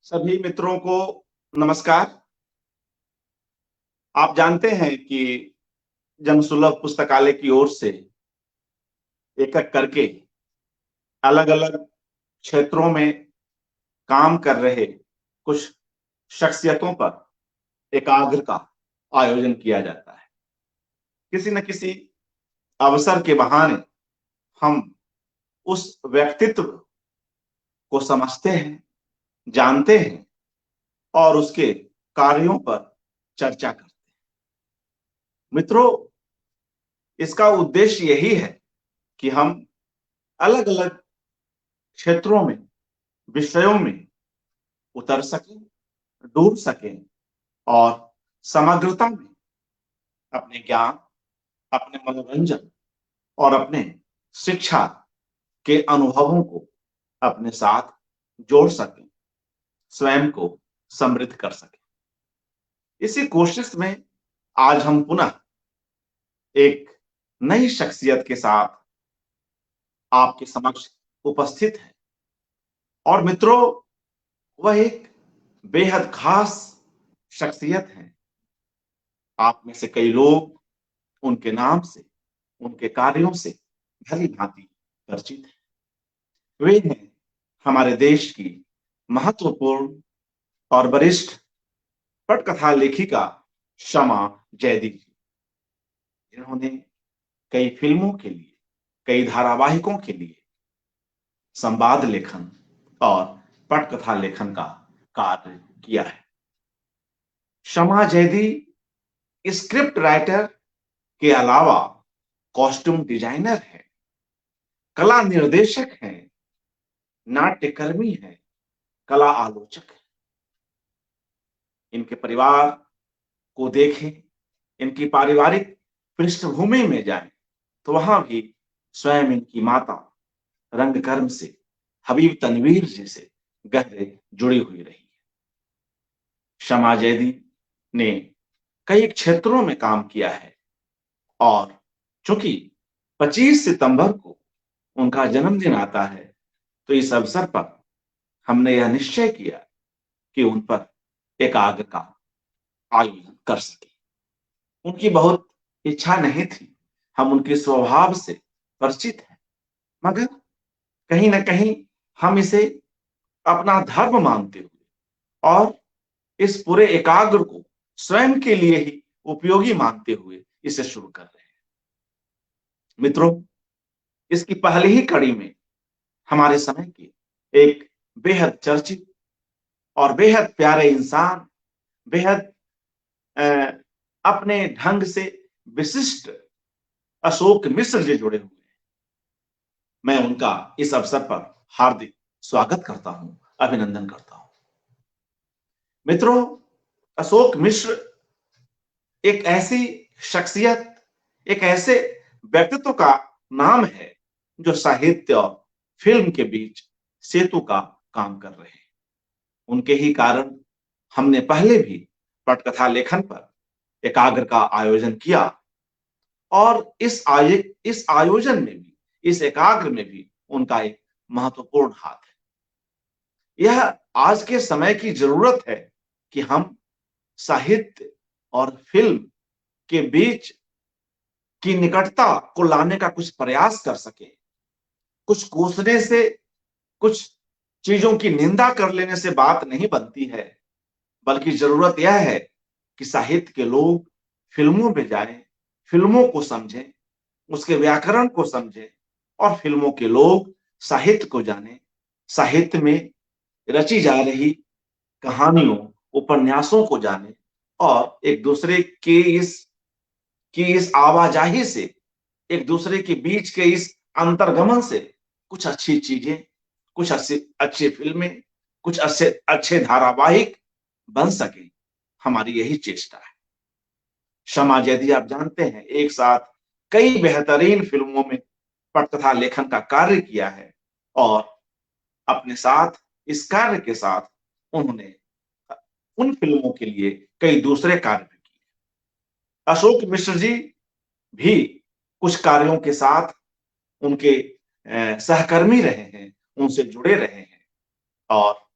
सभी मित्रों को नमस्कार। आप जानते हैं कि जनसुलभ पुस्तकालय की ओर से एक-एक करके अलग-अलग क्षेत्रों में काम कर रहे कुछ शख्सियतों पर एकाग्र का आयोजन किया जाता है। किसी न किसी अवसर के बहाने हम उस व्यक्तित्व को समझते हैं, जानते हैं और उसके कार्यों पर चर्चा करते हैं। मित्रों, इसका उद्देश्य यही है कि हम अलग-अलग क्षेत्रों में, विषयों में उतर सकें, डूब सकें और समग्रता में अपने ज्ञान, अपने मनोरंजन और अपने शिक्षा के अनुभवों को अपने साथ जोड़ सकें, स्वयं को समृद्ध कर सकें। इसी कोशिश में आज हम पुनः एक नई शख्सियत के साथ आपके समक्ष उपस्थित हैं और मित्रों, वह एक बेहद खास शख्सियत है। आप में से कई लोग उनके नाम से, उनके कार्यों से भली-भांति परिचित हैं। वे हैं हमारे देश की महत्वपूर्ण और वरिष्ठ पटकथा लेखिका शमा जयदी जी, जिन्होंने कई फिल्मों के लिए, कई धारावाहिकों के लिए संवाद लेखन और पटकथा लेखन का कार्य किया है। शमा जयदी स्क्रिप्ट राइटर के अलावा कॉस्ट्यूम डिजाइनर है, कला निर्देशक हैं, नाट्यकर्मी हैं, कला आलोचक हैं। इनके परिवार को देखें, इनकी पारिवारिक पृष्ठभूमि में जाएं, तो वहां भी स्वयं इनकी माता रंगकर्म से, हबीब तनवीर जी से गहरे जुड़ी हुई रही है। शमा जयदी ने कई क्षेत्रों में काम किया है और चूंकि 25 सितंबर को उनका जन्मदिन आता है, तो इस अवसर पर हमने यह निश्चय किया कि उन पर एकाग्र का आयोजन कर सके। उनकी बहुत इच्छा नहीं थी, हम उनके स्वभाव से परिचित हैं, मगर कहीं न कहीं हम इसे अपना धर्म मानते हुए और इस पूरे एकाग्र को स्वयं के लिए ही उपयोगी मानते हुए इसे शुरू कर रहे हैं। मित्रों, इसकी पहली ही कड़ी में हमारे समय के एक बेहद चर्चित और बेहद प्यारे इंसान, बेहद अ, अपने ढंग से विशिष्ट अशोक मिश्र जी जुड़े हुए हैं। मैं उनका इस अवसर पर हार्दिक स्वागत करता हूं, अभिनंदन करता हूं। मित्रों, अशोक मिश्र एक ऐसी शख्सियत, एक ऐसे व्यक्तित्व का नाम है जो साहित्य और फिल्म के बीच सेतु का काम कर रहे हैं। उनके ही कारण हमने पहले भी पटकथा लेखन पर एकाग्र का आयोजन किया और इस आयोजन में भी, इस एकाग्र में भी उनका एक महत्वपूर्ण हाथ है। यह आज के समय की जरूरत है कि हम साहित्य और फिल्म के बीच की निकटता को लाने का कुछ प्रयास कर सके। कुछ कोसने से, कुछ चीजों की निंदा कर लेने से बात नहीं बनती है, बल्कि जरूरत यह है कि साहित्य के लोग फिल्मों में जाएं, फिल्मों को समझें, उसके व्याकरण को समझें और फिल्मों के लोग साहित्य को जानें, साहित्य में रची जा रही कहानियों, उपन्यासों को जानें और एक दूसरे की इस आवाजाही से, एक दूसरे के बीच के इस अंतर्गमन से कुछ अच्छी चीजें, कुछ अच्छी फिल्में, कुछ अच्छे अच्छे धारावाहिक बन सके, हमारी यही चेष्टा है। शमा जयदी, आप जानते हैं, एक साथ कई बेहतरीन फिल्मों में पटकथा लेखन का कार्य किया है और अपने साथ, इस कार्य के साथ उन्होंने उन फिल्मों के लिए कई दूसरे कार्य भी किए। अशोक मिश्र जी भी कुछ कार्यों के साथ उनके सहकर्मी रहे हैं, उनसे जुड़े रहे हैं और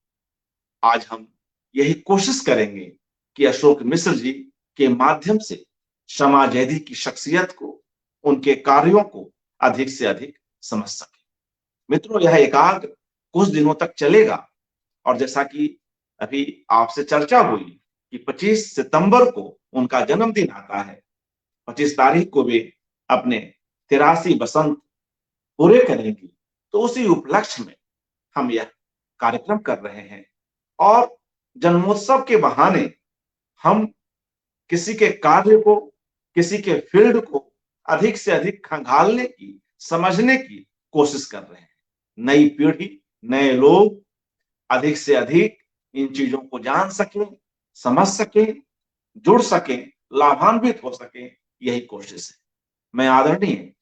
आज हम यही कोशिश करेंगे कि अशोक मिश्र जी के माध्यम से शमा जैदी की शख्सियत को, उनके कार्यों को अधिक से अधिक समझ सके। मित्रों, यह एकाग्र कुछ दिनों तक चलेगा और जैसा कि अभी आपसे चर्चा हुई कि 25 सितंबर को उनका जन्मदिन आता है, 25 तारीख को वे अपने 83 बसंत पूरे करेंगी, तो उसी उपलक्ष्य में हम यह कार्यक्रम कर रहे हैं और जन्मोत्सव के बहाने हम किसी के कार्य को, किसी के फील्ड को अधिक से अधिक खंगालने की, समझने की कोशिश कर रहे हैं। नई पीढ़ी, नए लोग अधिक से अधिक इन चीजों को जान सकें, समझ सकें, जुड़ सकें, लाभान्वित हो सकें, यही कोशिश है। मैं आदरणीय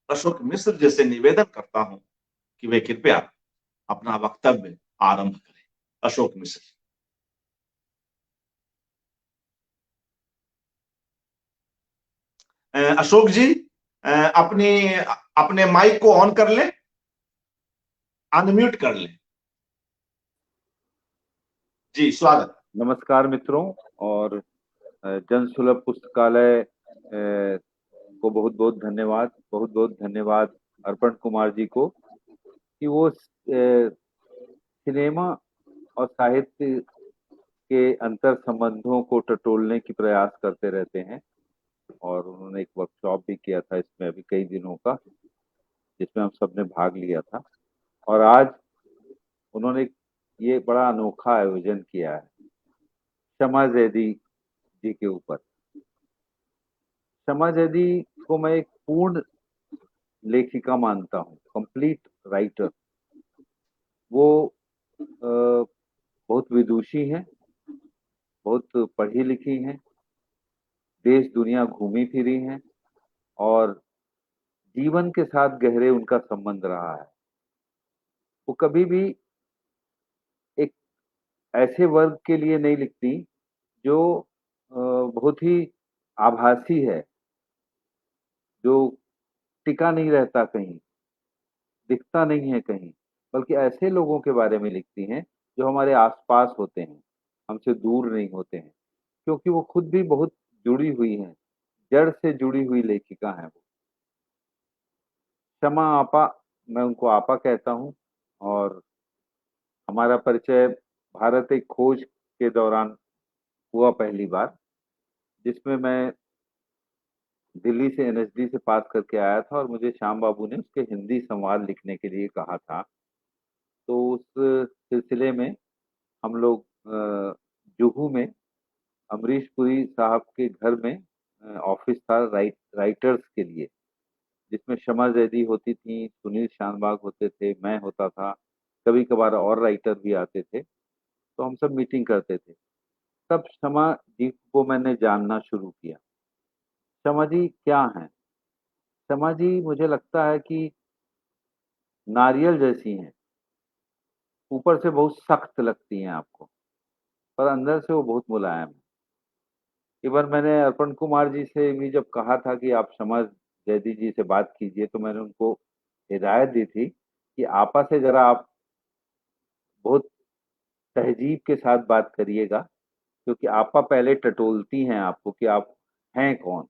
अशोक मिश्र जी से निवेदन करता हूं कि वे कृपया अपना वक्तव्य आरंभ करें। अशोक मिश्र। अशोक जी, अपनी अपने माइक को ऑन कर लें, अनम्यूट कर लें। जी, स्वागत। नमस्कार मित्रों, और जन सुलभ पुस्तकालय को बहुत बहुत धन्यवाद, बहुत बहुत धन्यवाद अर्पण कुमार जी को कि वो सिनेमा और साहित्य के अंतर संबंधों को टटोलने की प्रयास करते रहते हैं। और उन्होंने एक वर्कशॉप भी किया था इसमें अभी कई दिनों का, जिसमें हम सबने भाग लिया था। और आज उन्होंने ये बड़ा अनोखा आयोजन किया है शमा जैदी जी के ऊपर। शमा जैदी को मैं एक पूर्ण लेखिका मानता हूँ, कंप्लीट राइटर। वो बहुत विदुषी हैं, बहुत पढ़ी लिखी हैं, देश दुनिया घूमी फिरी हैं और जीवन के साथ गहरे उनका संबंध रहा है। वो कभी भी एक ऐसे वर्ग के लिए नहीं लिखती जो बहुत ही आभासी है, जो टिका नहीं रहता कहीं, दिखता नहीं है कहीं, बल्कि ऐसे लोगों के बारे में लिखती हैं जो हमारे आसपास होते हैं, हमसे दूर नहीं होते हैं, क्योंकि वो खुद भी बहुत जुड़ी हुई हैं, जड़ से जुड़ी हुई लेखिका हैं वो। शमा आपा, मैं उनको आपा कहता हूँ। और हमारा परिचय भारत एक खोज के दौरान हुआ पहली बार, जिसमें मैं दिल्ली से एनएसडी से पास करके आया था और मुझे श्याम बाबू ने उसके हिंदी संवाद लिखने के लिए कहा था। तो उस सिलसिले में हम लोग जुहू में अमरीश पुरी साहब के घर में ऑफिस था राइटर्स के लिए, जिसमें शमा जैदी होती थी, सुनील शानबाग होते थे, मैं होता था, कभी कभार और राइटर भी आते थे। तो हम सब मीटिंग करते थे। तब शमा जी को मैंने जानना शुरू किया। शमा जी क्या हैं? शमा जी मुझे लगता है कि नारियल जैसी हैं। ऊपर से बहुत सख्त लगती हैं आपको, पर अंदर से वो बहुत मुलायम है। इवन मैंने अर्पण कुमार जी से भी जब कहा था कि आप शमा जैदी जी से बात कीजिए, तो मैंने उनको हिदायत दी थी कि आपा से जरा आप बहुत तहजीब के साथ बात करिएगा, क्योंकि आपा पहले टटोलती हैं आपको कि आप हैं कौन,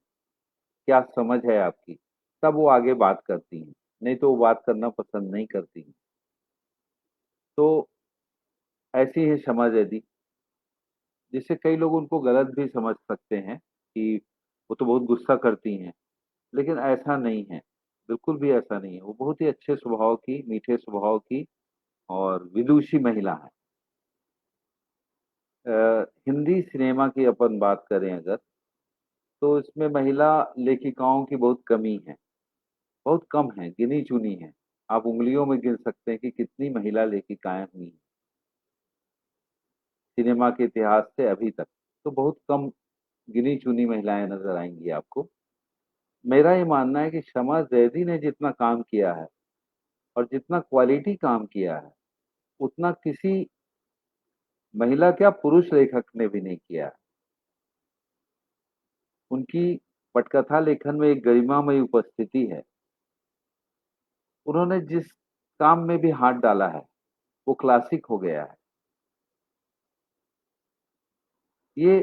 क्या समझ है आपकी, तब वो आगे बात करती हैं, नहीं तो वो बात करना पसंद नहीं करती हैं। तो ऐसी है शमा जैदी, जिससे कई लोग उनको गलत भी समझ सकते हैं कि वो तो बहुत गुस्सा करती हैं, लेकिन ऐसा नहीं है, बिल्कुल भी ऐसा नहीं है। वो बहुत ही अच्छे स्वभाव की, मीठे स्वभाव की और विदुषी महिला है। हिंदी सिनेमा की अपन बात करें अगर, तो इसमें महिला लेखिकाओं की बहुत कमी है, बहुत कम है, गिनी चुनी है। आप उंगलियों में गिन सकते हैं कि कितनी महिला लेखिकाएं हुई हैं सिनेमा के इतिहास से अभी तक। तो बहुत कम गिनी चुनी महिलाएं नजर आएंगी आपको। मेरा ये मानना है कि शमा जैदी ने जितना काम किया है और जितना क्वालिटी काम किया है, उतना किसी महिला क्या पुरुष लेखक ने भी नहीं किया है। उनकी पटकथा लेखन में एक गरिमामयी उपस्थिति है। उन्होंने जिस काम में भी हाथ डाला है वो क्लासिक हो गया है। ये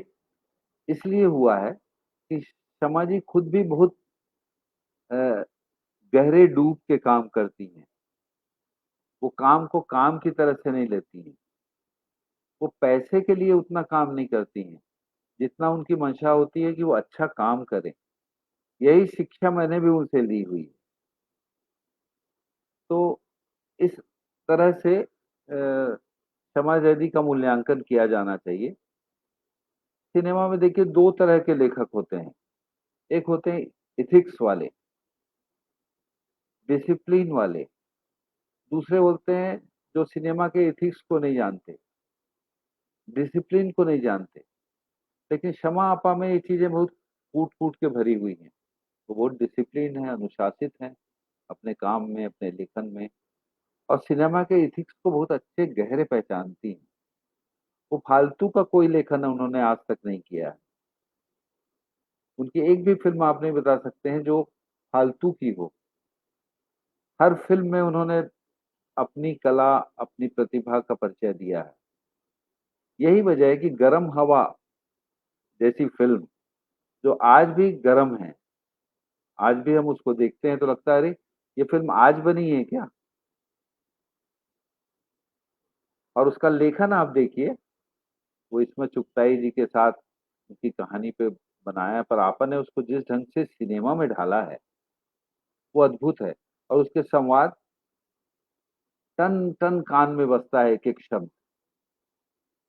इसलिए हुआ है कि शमा जी खुद भी बहुत अ, गहरे डूब के काम करती हैं। वो काम को काम की तरह से नहीं लेती हैं। वो पैसे के लिए उतना काम नहीं करती हैं, जितना उनकी मंशा होती है कि वो अच्छा काम करें। यही शिक्षा मैंने भी उनसे ली हुई है। तो इस तरह से शमा जैदी का मूल्यांकन किया जाना चाहिए। सिनेमा में देखिए 2 तरह के लेखक होते हैं। एक होते हैं एथिक्स वाले, डिसिप्लिन वाले। दूसरे बोलते हैं जो सिनेमा के एथिक्स को नहीं जानते, डिसिप्लिन को नहीं जानते। लेकिन शमा आपा में ये चीज़ें बहुत कूट-कूट के भरी हुई हैं। वो बहुत डिसिप्लिन है, अनुशासित हैं अपने काम में, अपने लेखन में और सिनेमा के एथिक्स को बहुत अच्छे गहरे पहचानती हैं। वो फालतू का कोई लेखन उन्होंने आज तक नहीं किया है। उनकी एक भी फ़िल्म आप नहीं बता सकते हैं जो फालतू की हो। हर फ़िल्म में उन्होंने अपनी कला, अपनी प्रतिभा का परिचय दिया है। यही वजह है कि गरम हवा जैसी फ़िल्म जो आज भी गरम है, आज भी हम उसको देखते हैं तो लगता है अरे! ये फ़िल्म आज बनी है क्या? और उसका लेखन आप देखिए, वो इसमें चुगताई जी के साथ उनकी कहानी पे बनाया है, पर आपा ने उसको जिस ढंग से सिनेमा में ढाला है, वो अद्भुत है और उसके संवाद टन-टन कान में बजता है एक-एक शब्द।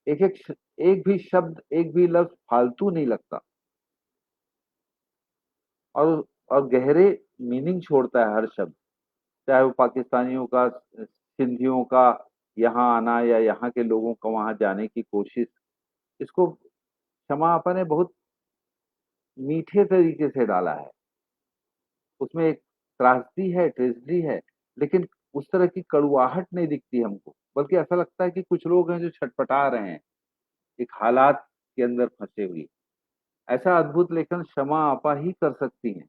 एक-एक एक भी शब्द, एक भी लफ्ज़ फालतू नहीं लगता और गहरे मीनिंग छोड़ता है हर शब्द। चाहे वो पाकिस्तानियों का, सिंधियों का यहाँ आना या यहाँ के लोगों का वहाँ जाने की कोशिश, इसको शमा आपा ने बहुत मीठे तरीके से डाला है। उसमें एक त्रासदी है, ट्रेजेडी है, लेकिन उस तरह की कड़ुआहट नहीं दिखती हमको, बल्कि ऐसा लगता है कि कुछ लोग हैं जो छटपटा रहे हैं, एक हालात के अंदर फँसे हुए। ऐसा अद्भुत लेखन शमा आपा ही कर सकती हैं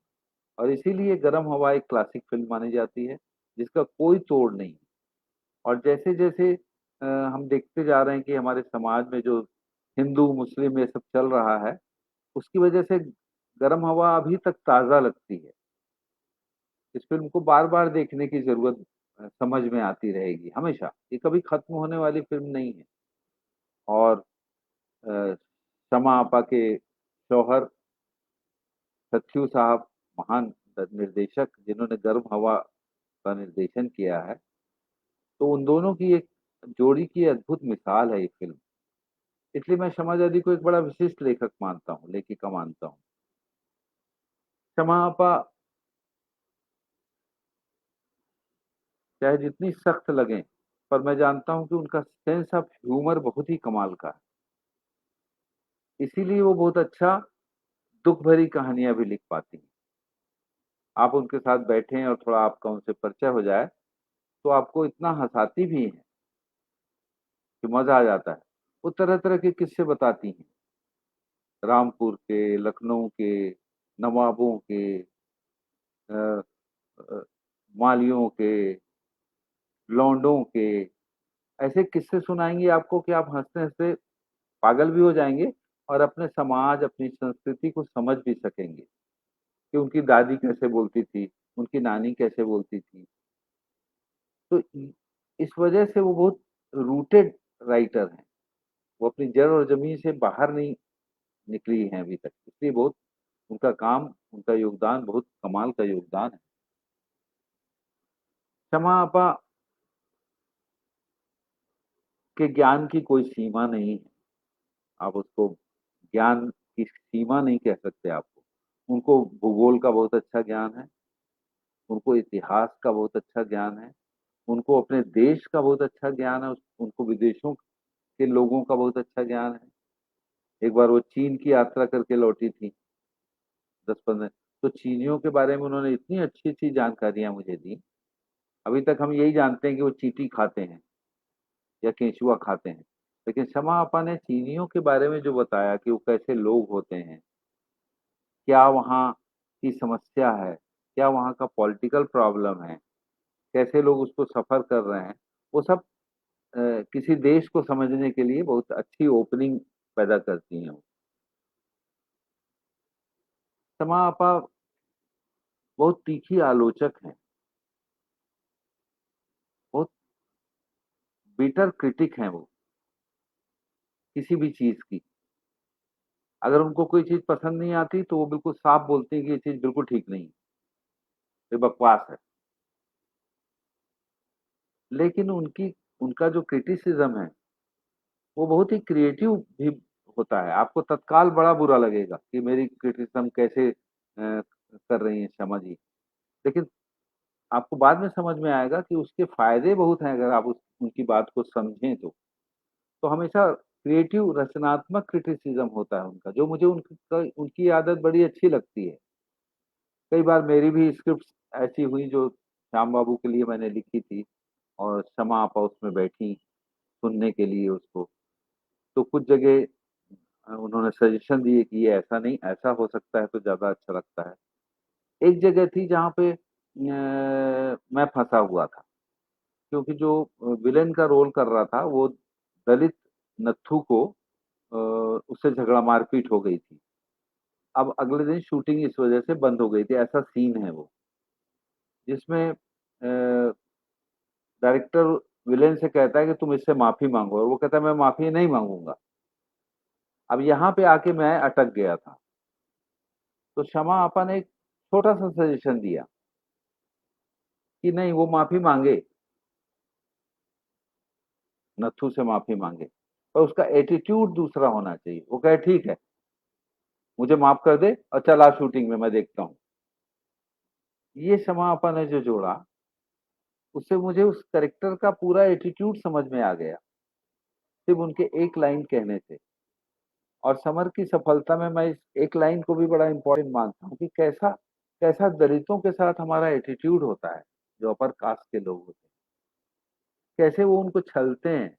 और इसीलिए गरम हवा एक क्लासिक फ़िल्म मानी जाती है, जिसका कोई तोड़ नहीं। और जैसे-जैसे हम देखते जा रहे हैं कि हमारे समाज में जो हिंदू, मुस्लिम ये सब चल रहा है, उसकी वजह से गरम हवा अभी तक ताज़ा लगती है। इस फ़िल्म को बार-बार देखने की ज़रूरत समझ में आती रहेगी, हमेशा। ये कभी खत्म होने वाली फ़िल्म नहीं है और अ, शमा आपा के शौहर सत्यू साहब महान निर्देशक जिन्होंने गर्म हवा का निर्देशन किया है, तो उन दोनों की एक जोड़ी की अद्भुत मिसाल है ये फ़िल्म। इसलिए मैं शमा जादी को एक बड़ा विशिष्ट लेखक मानता हूँ, लेखिका मानता हूँ। शमा आपा चाहे जितनी सख्त लगें, पर मैं जानता हूँ कि उनका सेंस ऑफ ह्यूमर बहुत ही कमाल का है। इसीलिए वो बहुत अच्छा दुःख भरी कहानियाँ भी लिख पाती हैं। आप उनके साथ बैठें और थोड़ा आपका उनसे परिचय हो जाए, तो आपको इतना हँसाती भी हैं कि मज़ा आ जाता है। वो तरह-तरह के किस्से बताती हैं, रामपुर के, लखनऊ के, नवाबों के अ मालियों के, लौंडों के, ऐसे किस्से सुनाएँगी आपको कि आप हँसते-हँसते पागल भी हो जाएँगे और अपने समाज, अपनी संस्कृति को समझ भी सकेंगे, कि उनकी दादी कैसे बोलती थी, उनकी नानी कैसे बोलती थी। तो इस वजह से वो बहुत रूटेड राइटर हैं। वो अपनी जड़ और ज़मीन से बाहर नहीं निकली हैं अभी तक। इसलिए बहुत उनका काम, उनका योगदान बहुत कमाल का योगदान है। शमा आपा के ज्ञान की कोई सीमा नहीं है। आप उसको ज्ञान की सीमा नहीं कह सकते आपको। उनको भूगोल का बहुत अच्छा ज्ञान है, उनको इतिहास का बहुत अच्छा ज्ञान है, उनको अपने देश का बहुत अच्छा ज्ञान है, उनको विदेशों के लोगों का बहुत अच्छा ज्ञान है। एक बार वो चीन की यात्रा करके लौटी थी 10-15 तो चीनियों के बारे में उन्होंने इतनी अच्छी-अच्छी जानकारियाँ मुझे दी। अभी तक हम यही जानते हैं कि वो चींटी खाते हैं या केंचुआ खाते हैं। लेकिन शमा आपा ने चीनियों के बारे में जो बताया कि वो कैसे लोग होते हैं, क्या वहाँ की समस्या है, क्या वहाँ का पॉलिटिकल प्रॉब्लम है, कैसे लोग उसको सफ़र कर रहे हैं, वो सब किसी देश को समझने के लिए बहुत अच्छी ओपनिंग पैदा करती हैं। शमा आपा बहुत तीखी आलोचक हैं, बहुत बिटर क्रिटिक हैं वो, किसी भी चीज़ की। अगर उनको कोई चीज़ पसंद नहीं आती तो वो बिल्कुल साफ बोलती हैं कि ये चीज़ बिल्कुल ठीक नहीं है, ये बकवास है। लेकिन उनकी उनका जो क्रिटिसिज़्म है, वो बहुत ही क्रिएटिव भी होता है। आपको तत्काल बड़ा बुरा लगेगा कि मेरी क्रिटिसिज़्म कैसे कर रही हैं शमा जी। लेकिन आपको बाद में समझ में आएगा कि उसके फ़ायदे बहुत हैं अगर आप उनकी बात को समझें तो। तो हमेशा क्रिएटिव रचनात्मक क्रिटिसिज़्म होता है उनका, जो मुझे उनकी आदत बड़ी अच्छी लगती है। कई बार मेरी भी स्क्रिप्ट्स ऐसी हुई जो श्याम बाबू के लिए मैंने लिखी थी और शमा आपा उसमें बैठी सुनने के लिए उसको। तो कुछ जगह उन्होंने सजेशन दिए कि ये ऐसा नहीं, ऐसा हो सकता है तो ज़्यादा अच्छा लगता है। एक जगह थी जहाँ पे मैं फँसा हुआ था, क्योंकि जो विलेन का रोल कर रहा था वो दलित नत्थू को अ, उससे झगड़ा मारपीट हो गई थी। अब अगले दिन शूटिंग इस वजह से बंद हो गई थी, ऐसा सीन है वो। जिसमें डायरेक्टर विलेन से कहता है कि तुम इससे माफ़ी माँगो और वो कहता है मैं माफ़ी नहीं माँगूँगा। अब यहाँ पे आके मैं अटक गया था। तो शमा आपा ने एक छोटा-सा सजेशन दिया कि नहीं वो माफ़ी माँगे, नत्थू से माफ़ी माँगे, पर उसका एटीट्यूड दूसरा होना चाहिए। वो कहे ठीक है, मुझे माफ़ कर दे और चल आ शूटिंग में मैं देखता हूँ। ये शमा आपा ने जो जोड़ा, उससे मुझे उस कैरेक्टर का पूरा एटीट्यूड समझ में आ गया, सिर्फ़ उनके एक लाइन कहने से। और समर की सफलता में मैं इस एक लाइन को भी बड़ा इम्पोर्टेंट मानता हूँ कि कैसा कैसा दलितों के साथ हमारा एटीट्यूड होता है, जो अपर कास्ट के लोग होते हैं। कैसे वो उनको छलते हैं।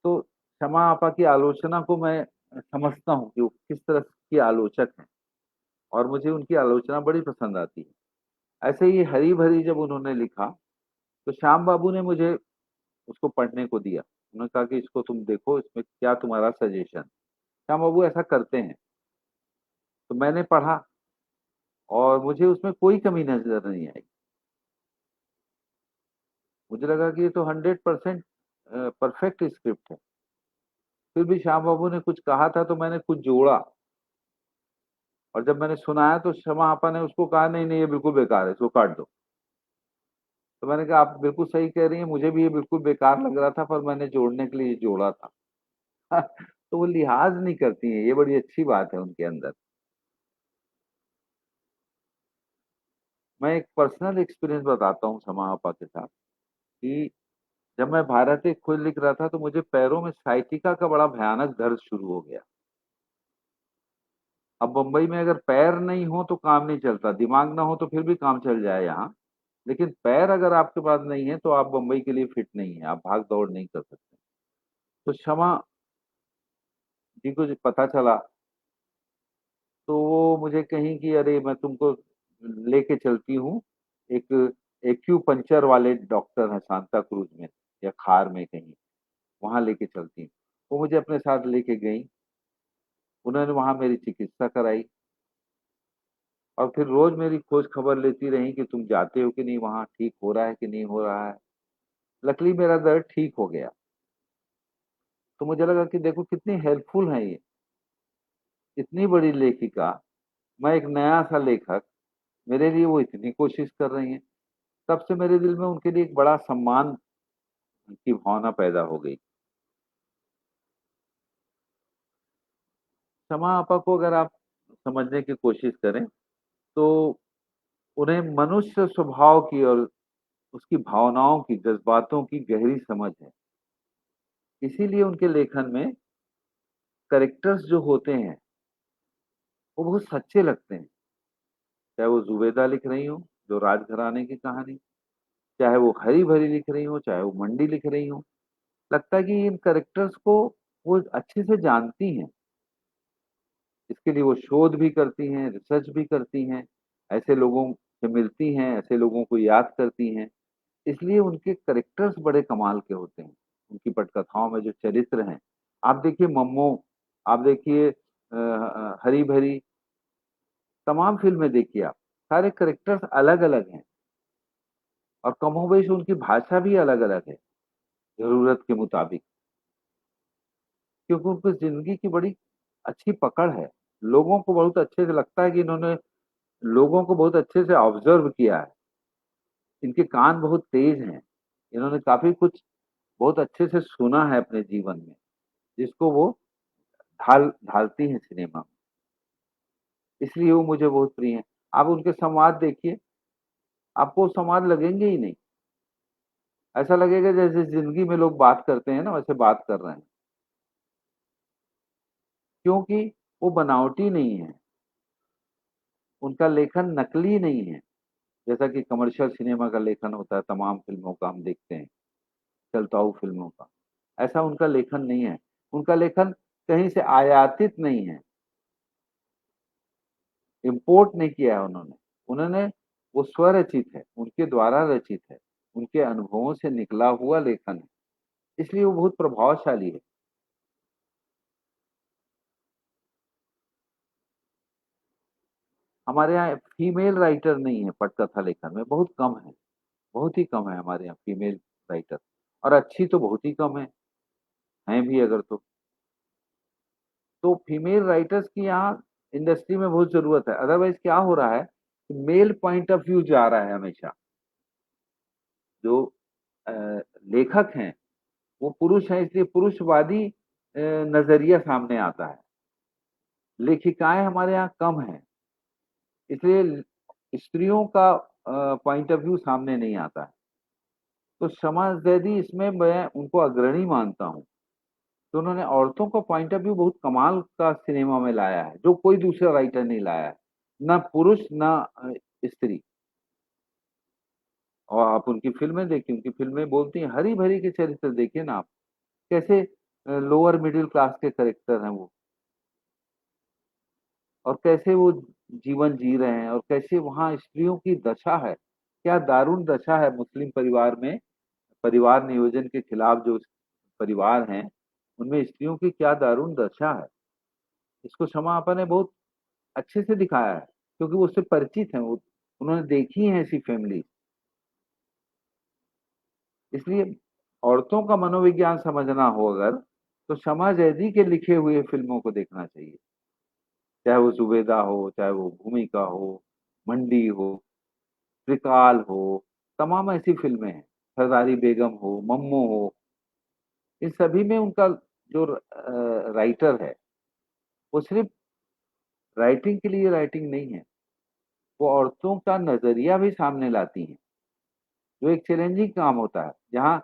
तो शमा आपा की आलोचना को मैं समझता हूँ कि वो किस तरह की आलोचक हैं और मुझे उनकी आलोचना बड़ी पसंद आती है। ऐसे ही हरी-भरी जब उन्होंने लिखा, तो श्याम बाबू ने मुझे उसको पढ़ने को दिया। उन्होंने कहा कि इसको तुम देखो, इसमें क्या तुम्हारा सजेशन? श्याम बाबू ऐसा करते हैं। तो मैंने पढ़ा और मुझे उसमें कोई कमी नज़र नहीं आई। मुझे लगा कि ये तो 100% परफेक्ट स्क्रिप्ट है। फिर भी श्याम बाबू ने कुछ कहा था तो मैंने कुछ जोड़ा और जब मैंने सुनाया तो शमा आपा ने उसको कहा नहीं, नहीं ये बिल्कुल बेकार है, इसको काट दो। तो मैंने कहा आप बिल्कुल सही कह रही हैं, मुझे भी ये बिल्कुल बेकार लग रहा था पर मैंने जोड़ने के लिए ये जोड़ा था। तो वो लिहाज़ नहीं करती हैं, ये बड़ी अच्छी बात है उनके अंदर। मैं एक पर्सनल एक्सपीरियंस बताता हूँ शमा आपा के साथ कि जब मैं भारत एक खोज लिख रहा था तो मुझे पैरों में साइटिका का बड़ा भयानक दर्द शुरू हो गया। अब बम्बई में अगर पैर नहीं हो तो काम नहीं चलता, दिमाग ना हो तो फिर भी काम चल जाए यहाँ। लेकिन पैर अगर आपके पास नहीं है तो आप बम्बई के लिए फिट नहीं है, आप भाग-दौड़ नहीं कर सकते। तो शमा जी को जब पता चला तो वो मुझे कहीं कि अरे मैं तुमको लेके चलती हूँ, एक एक्यूपंक्चर वाले डॉक्टर हैं सांता क्रूज़ में या खार में कहीं, वहाँ लेके चलती हूँ। वो मुझे अपने साथ लेके गईं, उन्होंने वहाँ मेरी चिकित्सा कराई और फिर रोज़ मेरी खोज खबर लेती रहीं कि तुम जाते हो कि नहीं वहाँ, ठीक हो रहा है कि नहीं हो रहा है। लकीली मेरा दर्द ठीक हो गया। तो मुझे लगा कि देखो कितनी हेल्पफुल हैं ये, इतनी बड़ी लेखिका, मैं एक नया-सा लेखक, मेरे लिए वो इतनी कोशिश कर रही हैं। तब से मेरे दिल में उनके लिए एक बड़ा सम्मान की भावना पैदा हो गई। शमा आपा को अगर आप समझने की कोशिश करें, तो उन्हें मनुष्य स्वभाव की और उसकी भावनाओं की, जज़्बातों की गहरी समझ है। इसीलिए उनके लेखन में कैरेक्टर्स जो होते हैं, वो बहुत सच्चे लगते हैं। चाहे वो ज़ुबैदा लिख रही हों, जो राजघराने की कहानी, चाहे वो हरी-भरी लिख रही हों, चाहे वो मंडी लिख रही हों। लगता है कि इन कैरेक्टर्स को वो अच्छे से जानती हैं। इसके लिए वो शोध भी करती हैं, रिसर्च भी करती हैं, ऐसे लोगों से मिलती हैं, ऐसे लोगों को याद करती हैं। इसलिए उनके कैरेक्टर्स बड़े कमाल के होते हैं। उनकी पटकथाओं में जो चरित्र हैं, आप देखिए मम्मो, आप देखिए हरी भरी, तमाम फिल्में देखिए आप, सारे कैरेक्टर्स अलग अलग हैं और कमोबेश उनकी भाषा भी अलग अलग है जरूरत के मुताबिक, क्योंकि उनको जिंदगी की बड़ी अच्छी पकड़ है। लोगों को बहुत अच्छे से लगता है कि इन्होंने लोगों को बहुत अच्छे से ऑब्जर्व किया है, इनके कान बहुत तेज हैं, इन्होंने काफी कुछ बहुत अच्छे से सुना है अपने जीवन में, जिसको वो ढालती हैं सिनेमा में। इसलिए वो मुझे बहुत प्रिय हैं। आप उनके संवाद देखिए, आपको संवाद लगेंगे ही नहीं, ऐसा लगेगा जैसे जिंदगी में लोग बात करते हैं ना, वैसे बात कर रहे हैं, क्योंकि वो बनावटी नहीं है, उनका लेखन नकली नहीं है। जैसा कि कमर्शियल सिनेमा का लेखन होता है, तमाम फिल्मों का हम देखते हैं, चलताऊ फिल्मों का, ऐसा उनका लेखन नहीं है। उनका लेखन कहीं से आयातित नहीं है, इम्पोर्ट नहीं किया है उन्होंने। उन्होंने वो स्वरचित है, उनके द्वारा रचित है, उनके अनुभवों से निकला हुआ लेखन है, इसलिए वो बहुत प्रभावशाली है। हमारे यहाँ फीमेल राइटर नहीं है पटकथा लेखन में, बहुत कम है, बहुत ही कम है हमारे यहाँ फीमेल राइटर, और अच्छी तो बहुत ही कम है, हैं भी अगर तो फीमेल राइटर्स की यहाँ इंडस्ट्री में बहुत जरूरत है। अदरवाइज क्या हो रहा है कि मेल पॉइंट ऑफ व्यू जा रहा है हमेशा। जो अ, लेखक हैं वो पुरुष हैं, इसलिए पुरुषवादी नजरिया सामने आता है। लेखिकाएं हमारे यहाँ कम हैं, इसलिए स्त्रियों का पॉइंट ऑफ व्यू सामने नहीं आता है। तो शमा जैदी इसमें मैं उनको अग्रणी मानता हूँ। तो उन्होंने औरतों का पॉइंट ऑफ व्यू बहुत कमाल का सिनेमा में लाया है, जो कोई दूसरा राइटर नहीं लाया है, ना पुरुष ना स्त्री। और आप उनकी फिल्में देखिए, उनकी फिल्में बोलती हैं, हरी भरी के चरित्र देखिए ना आप, कैसे लोअर मिडिल क्लास के करेक्टर हैं वो, और कैसे वो जीवन जी रहे हैं, और कैसे वहाँ स्त्रियों की दशा है, क्या दारुण दशा है मुस्लिम परिवार में। परिवार नियोजन के खिलाफ जो परिवार हैं, उनमें स्त्रियों की क्या दारुण दशा है, इसको शमा आपा ने बहुत अच्छे से दिखाया है, क्योंकि वो उससे परिचित हैं, वो उन्होंने देखी है ऐसी फैमिली। इसलिए औरतों का मनोविज्ञान समझना हो अगर, तो शमा जैदी के लिखे हुए फिल्मों को देखना चाहिए, चाहे वो जुबेदा हो, चाहे वो भूमिका हो, मंडी हो, त्रिकाल हो, तमाम ऐसी फिल्में हैं, सरदारी बेगम हो, मम्मो हो, इन सभी में उनका जो राइटर है, वो सिर्फ राइटिंग के लिए राइटिंग नहीं है, वो औरतों का नजरिया भी सामने लाती हैं, जो एक चैलेंजिंग काम होता है, जहाँ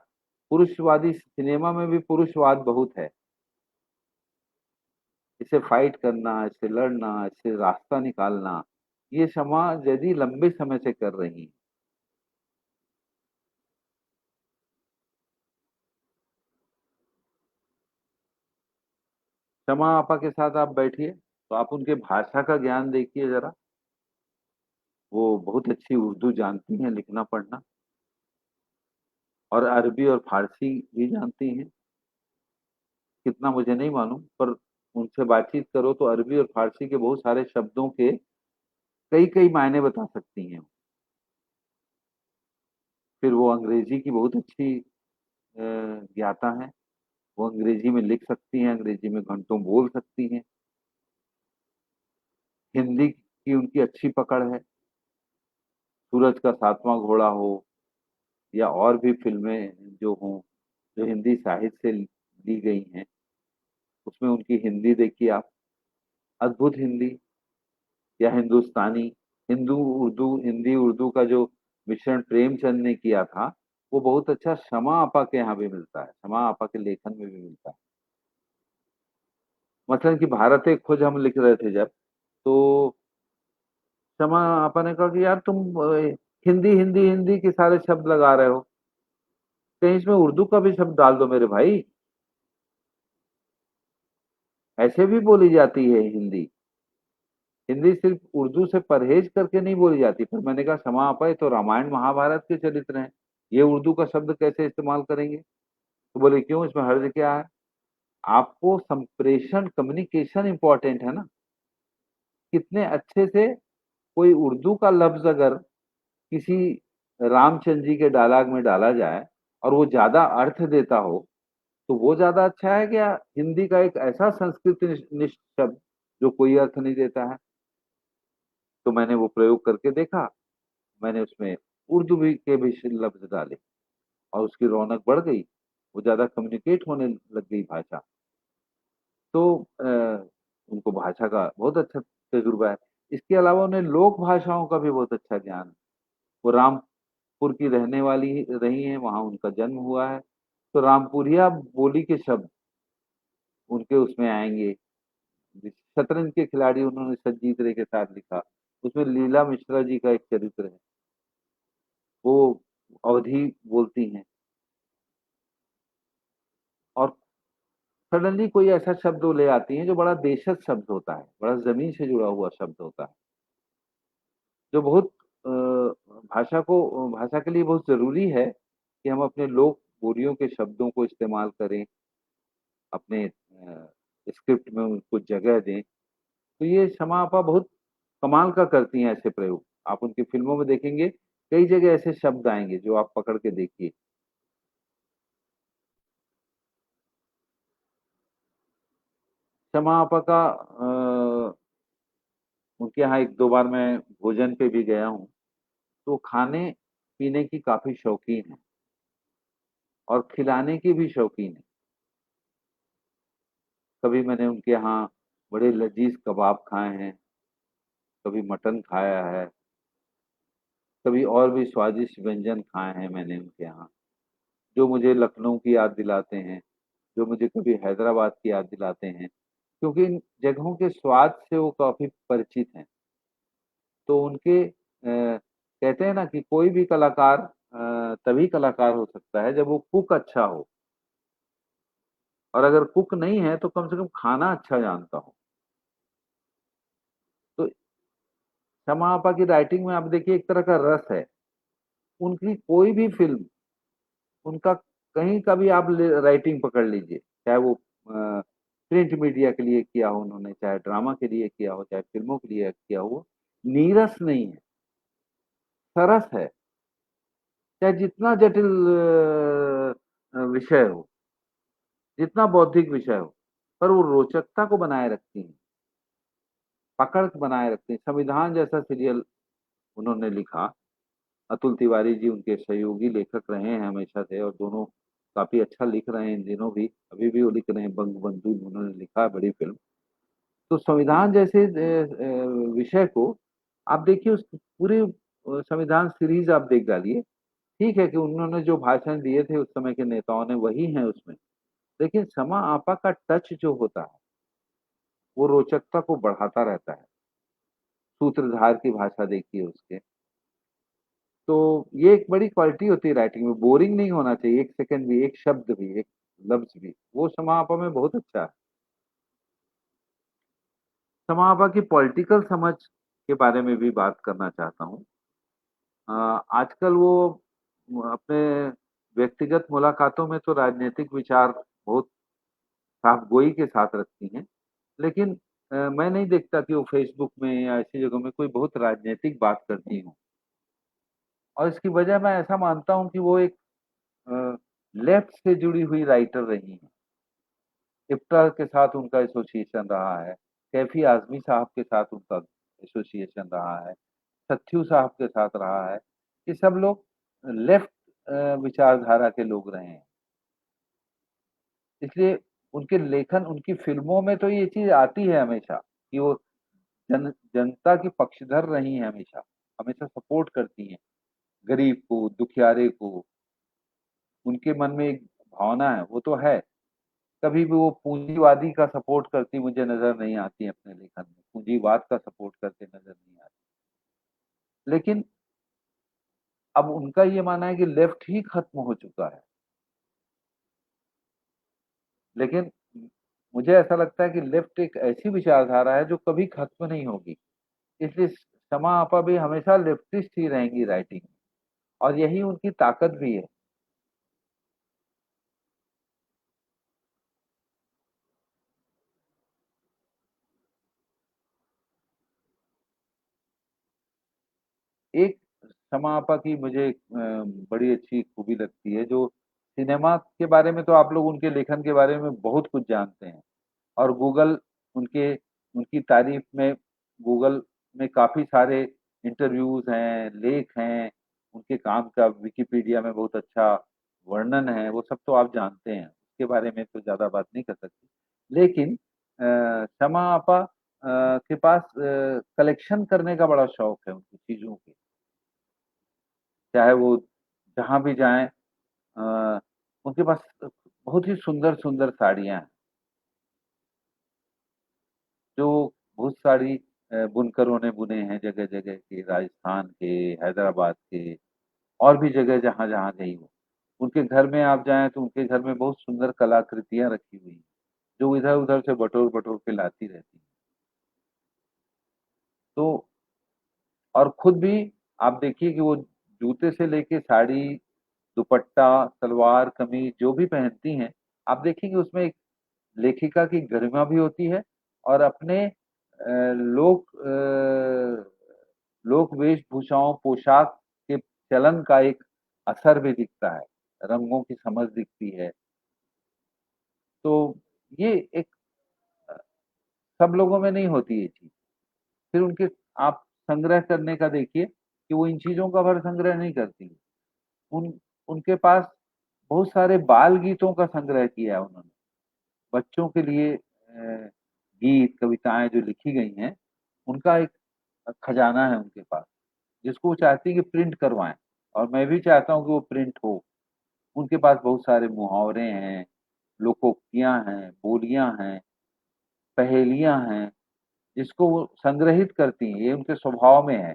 पुरुषवादी सिनेमा में भी पुरुषवाद बहुत है, इसे फाइट करना, इससे लड़ना, इससे रास्ता निकालना, ये शमा जैदी लंबे समय से कर रही हैं। शमा आपा के साथ आप बैठिए, तो आप उनके भाषा का ज्ञान देखिए जरा, वो बहुत अच्छी उर्दू जानती हैं लिखना पढ़ना, और अरबी और फारसी भी जानती हैं, कितना मुझे नहीं मालूम, पर उनसे बातचीत करो तो अरबी और फारसी के बहुत सारे शब्दों के कई कई मायने बता सकती हैं। फिर वो अंग्रेजी की बहुत अच्छी ज्ञाता हैं, वो अंग्रेजी में लिख सकती हैं, अंग्रेजी में घंटों बोल सकती हैं। हिंदी की उनकी अच्छी पकड़ है, सूरज का सातवां घोड़ा हो, या और भी फिल्में जो हों, जो हिंदी साहित्य से ली गई हैं, उसमें उनकी हिंदी देखिए आप, अद्भुत हिंदी, या हिंदुस्तानी, हिंदू उर्दू, हिंदी उर्दू का जो मिश्रण प्रेमचंद ने किया था, वो बहुत अच्छा शमा आपा के यहाँ भी मिलता है, शमा आपा के लेखन में भी मिलता है। मसलन कि भारत एक खोज हम लिख रहे थे जब, तो शमा आपा ने कहा कि यार तुम हिंदी हिंदी हिंदी के सारे शब्द लगा रहे हो, कहीं इसमें उर्दू का भी शब्द डाल दो मेरे भाई, ऐसे भी बोली जाती है हिंदी। हिंदी सिर्फ उर्दू से परहेज करके नहीं बोली जाती। पर मैंने कहा क्षमा आपा, ये तो रामायण महाभारत के चरित्र हैं, ये उर्दू का शब्द कैसे इस्तेमाल करेंगे? तो बोले क्यों, इसमें हर्ज क्या है? आपको संप्रेषण कम्युनिकेशन इंपॉर्टेंट है ना। कितने अच्छे से कोई उर्दू का लफ्ज अगर किसी रामचंद्र जी के डायलॉग में डाला जाए और वो ज्यादा अर्थ देता हो, तो वो ज्यादा अच्छा है क्या हिंदी का एक ऐसा संस्कृत निष्ठ शब्द जो कोई अर्थ नहीं देता है। तो मैंने वो प्रयोग करके देखा। मैंने उसमें उर्दू भी के भी लफ्ज डाले और उसकी रौनक बढ़ गई। वो ज्यादा कम्युनिकेट होने लग गई भाषा। तो उनको भाषा का बहुत अच्छा तजुर्बा है। इसके अलावा उन्हें लोक भाषाओं का भी बहुत अच्छा ज्ञान है। वो रामपुर की रहने वाली रही हैं, वहां उनका जन्म हुआ है। तो रामपुरिया बोली के शब्द उनके उसमें आएंगे। शतरंज के खिलाड़ी उन्होंने संजीत रे के साथ लिखा। उसमें लीला मिश्रा जी का एक चरित्र है, वो अवधी बोलती हैं। और सडनली कोई ऐसा शब्द वो ले आती हैं जो बड़ा देशज शब्द होता है, बड़ा जमीन से जुड़ा हुआ शब्द होता है, जो बहुत भाषा के लिए बहुत जरूरी है कि हम अपने लोक बोलियों के शब्दों को इस्तेमाल करें, अपने स्क्रिप्ट में उनको जगह दें। तो ये शमा आपा बहुत कमाल का करती हैं ऐसे प्रयोग। आप उनकी फिल्मों में देखेंगे कई जगह ऐसे शब्द आएंगे जो आप पकड़ के देखिए। शमा आपा का उनके यहाँ एक दो बार मैं भोजन पे भी गया हूँ। तो खाने पीने की काफी शौकीन है और खिलाने की भी शौकीन है। कभी मैंने उनके यहाँ बड़े लजीज कबाब खाए हैं, कभी मटन खाया है, कभी और भी स्वादिष्ट व्यंजन खाए हैं मैंने उनके यहाँ, जो मुझे लखनऊ की याद दिलाते हैं, जो मुझे कभी हैदराबाद की याद दिलाते हैं, क्योंकि इन जगहों के स्वाद से वो काफी परिचित हैं। तो उनके कहते हैं ना कि कोई भी कलाकार तभी कलाकार हो सकता है जब वो कुक अच्छा हो, और अगर कुक नहीं है तो कम से कम खाना अच्छा जानता हो। तो शमा आपा की राइटिंग में आप देखिए एक तरह का रस है। उनकी कोई भी फिल्म, उनका कहीं का भी आप राइटिंग पकड़ लीजिए, चाहे वो प्रिंट मीडिया के लिए किया हो उन्होंने, चाहे ड्रामा के लिए किया हो, चाहे फिल्मों के लिए किया हो, नीरस नहीं है, सरस है। चाहे जितना जटिल विषय हो, जितना बौद्धिक विषय हो, पर वो रोचकता को बनाए रखती हैं, पकड़ को बनाए रखती हैं। संविधान जैसा सीरियल उन्होंने लिखा। अतुल तिवारी जी उनके सहयोगी लेखक रहे हैं हमेशा से, और दोनों काफी अच्छा लिख रहे हैं इन दिनों भी, अभी भी वो लिख रहे हैं। बंगबंधु उन्होंने लिखा है, बड़ी फिल्म। तो संविधान जैसे विषय को आप देखिए, उस पूरी संविधान सीरीज आप देख डालिए। ठीक है कि उन्होंने जो भाषण दिए थे उस समय के नेताओं ने वही है उसमें, लेकिन शमा आपा का टच जो होता है वो रोचकता को बढ़ाता रहता है। सूत्रधार की भाषा देखिए उसके। तो ये एक बड़ी क्वालिटी होती है राइटिंग में, बोरिंग नहीं होना चाहिए, एक सेकंड भी, एक शब्द भी, एक लफ्ज भी। वो शमा आपा में बहुत अच्छा है। शमा आपा की पॉलिटिकल समझ के बारे में भी बात करना चाहता हूँ। आजकल वो अपने व्यक्तिगत मुलाकातों में तो राजनीतिक विचार बहुत साफगोई के साथ रखती हैं, लेकिन मैं नहीं देखता कि वो फेसबुक में या ऐसी जगहों में कोई बहुत राजनीतिक बात करती हूँ। और इसकी वजह मैं ऐसा मानता हूँ कि वो एक लेफ्ट से जुड़ी हुई राइटर रही हैं। इफ्तार के साथ उनका एसोसिएशन रहा है, कैफी आजमी साहब के साथ उनका एसोसिएशन रहा है, सत्थू साहब के साथ रहा है। ये सब लोग लेफ्ट विचारधारा के लोग रहे हैं। इसलिए उनके लेखन, उनकी फिल्मों में तो ये चीज आती है हमेशा कि वो जनता की पक्षधर रही हैं, हमेशा हमेशा सपोर्ट करती हैं गरीब को, दुखियारे को। उनके मन में एक भावना है, वो तो है। कभी भी वो पूंजीवादी का सपोर्ट करती मुझे नजर नहीं आती है अपने लेखन में, पूंजीवाद का सपोर्ट करते नजर नहीं आती। लेकिन अब उनका ये मानना है कि लेफ्ट ही खत्म हो चुका है। लेकिन मुझे ऐसा लगता है कि लेफ्ट एक ऐसी विचारधारा है जो कभी खत्म नहीं होगी। इसलिए शमा आपा भी हमेशा लेफ्टिस्ट ही रहेंगी राइटिंग में, और यही उनकी ताकत भी है। एक शमा आपा की मुझे बड़ी अच्छी खूबी लगती है, जो सिनेमा के बारे में तो आप लोग उनके लेखन के बारे में बहुत कुछ जानते हैं और गूगल उनके उनकी तारीफ में गूगल में काफ़ी सारे इंटरव्यूज़ हैं, लेख हैं, उनके काम का विकिपीडिया में बहुत अच्छा वर्णन है, वो सब तो आप जानते हैं, उसके बारे में तो ज़्यादा बात नहीं कर सकते। लेकिन शमा आपा के पास कलेक्शन करने का बड़ा शौक है उनकी चीज़ों की। चाहे वो जहाँ भी जाएँ उनके पास बहुत ही सुंदर-सुंदर साड़ियाँ हैं, जो बहुत सारी बुनकरों ने बुने हैं जगह-जगह के, राजस्थान के, हैदराबाद के और भी जगह जहाँ-जहाँ गई हूँ। उनके घर में आप जाएँ तो उनके घर में बहुत सुंदर कलाकृतियाँ रखी हुई हैं, जो इधर-उधर से बटोर-बटोर के लाती रहती हैं। तो और खुद भी आप देखिए कि वो जूते से लेके साड़ी, दुपट्टा, सलवार, कमीज़ जो भी पहनती हैं, आप देखेंगे उसमें एक लेखिका की गरिमा भी होती है और अपने लोक वेशभूषाओं, पोशाक के चलन का एक असर भी दिखता है, रंगों की समझ दिखती है। तो ये एक अ, सब लोगों में नहीं होती ये चीज़। फिर उनके आप संग्रह करने का देखिए कि वो इन चीज़ों का भर संग्रह नहीं करती। उन उनके पास बहुत सारे बाल गीतों का संग्रह किया है उन्होंने। बच्चों के लिए गीत, कविताएँ जो लिखी गई हैं, उनका एक खजाना है उनके पास, जिसको वो चाहती हैं कि प्रिंट करवाएँ और मैं भी चाहता हूँ कि वो प्रिंट हो। उनके पास बहुत सारे मुहावरे हैं, लोकोक्तियाँ हैं, बोलियाँ हैं, पहेलियाँ हैं, जिसको वो संग्रहित करती हैं, ये उनके स्वभाव में है।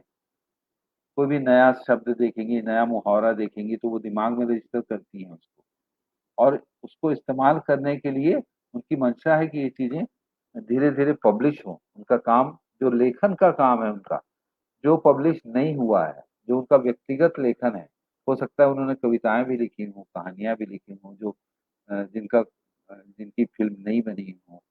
कोई भी नया शब्द देखेंगी, नया मुहावरा देखेंगी, तो वो दिमाग में रजिस्टर करती हैं उसको और उसको इस्तेमाल करने के लिए उनकी मंशा है कि ये चीज़ें धीरे-धीरे पब्लिश हों। उनका काम जो लेखन का काम है उनका, जो पब्लिश नहीं हुआ है, जो उनका व्यक्तिगत लेखन है, हो सकता है उन्होंने कविताएँ भी लिखी हों, कहानियाँ भी लिखी हों जो जिनकी फ़िल्म नहीं बनी हो।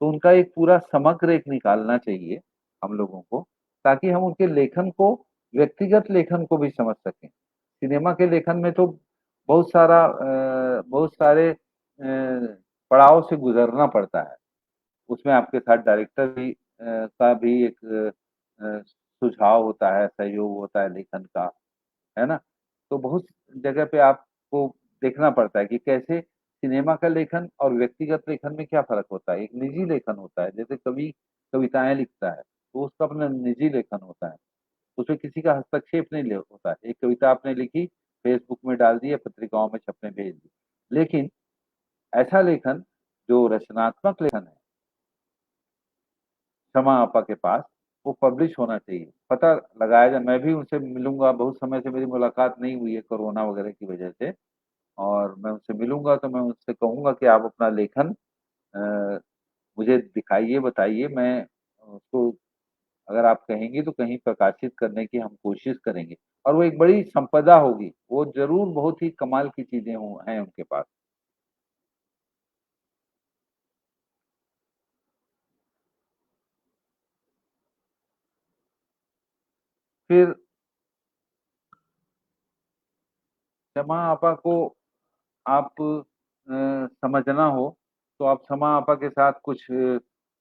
तो उनका एक पूरा समग्र एक निकालना चाहिए हम लोगों को, ताकि हम उनके लेखन को व्यक्तिगत लेखन को भी समझ सकें। सिनेमा के लेखन में तो बहुत सारे पड़ाव से गुज़रना पड़ता है। उसमें आपके साथ डायरेक्टर भी का भी एक सुझाव होता है, सहयोग होता है लेखन का, है ना? तो बहुत जगह पे आपको देखना पड़ता है कि कैसे सिनेमा का लेखन और व्यक्तिगत लेखन में क्या फ़र्क होता है। एक निजी लेखन होता है, जैसे कवि कविताएँ लिखता है, तो उसका अपना निजी लेखन होता है। उसमें किसी का हस्तक्षेप नहीं ले होता है। एक कविता आपने लिखी, फेसबुक में डाल दी या पत्रिकाओं में छपने भेज दी। लेकिन ऐसा लेखन जो रचनात्मक लेखन है शमा आपा के पास, वो पब्लिश होना चाहिए। पता लगाया जाए मैं भी उनसे मिलूँगा, बहुत समय से मेरी मुलाकात नहीं हुई है कोरोना वगैरह की वजह से और मैं उनसे मिलूँगा तो मैं उनसे कहूँगा कि आप अपना लेखन अ, मुझे दिखाइए, बताइए मैं उसको अगर आप कहेंगी तो कहीं प्रकाशित करने की हम कोशिश करेंगे और वो एक बड़ी संपदा होगी। वो ज़रूर बहुत ही कमाल की चीज़ें हैं उनके पास। फिर शमा आपा को आप समझना हो, तो आप शमा आपा के साथ कुछ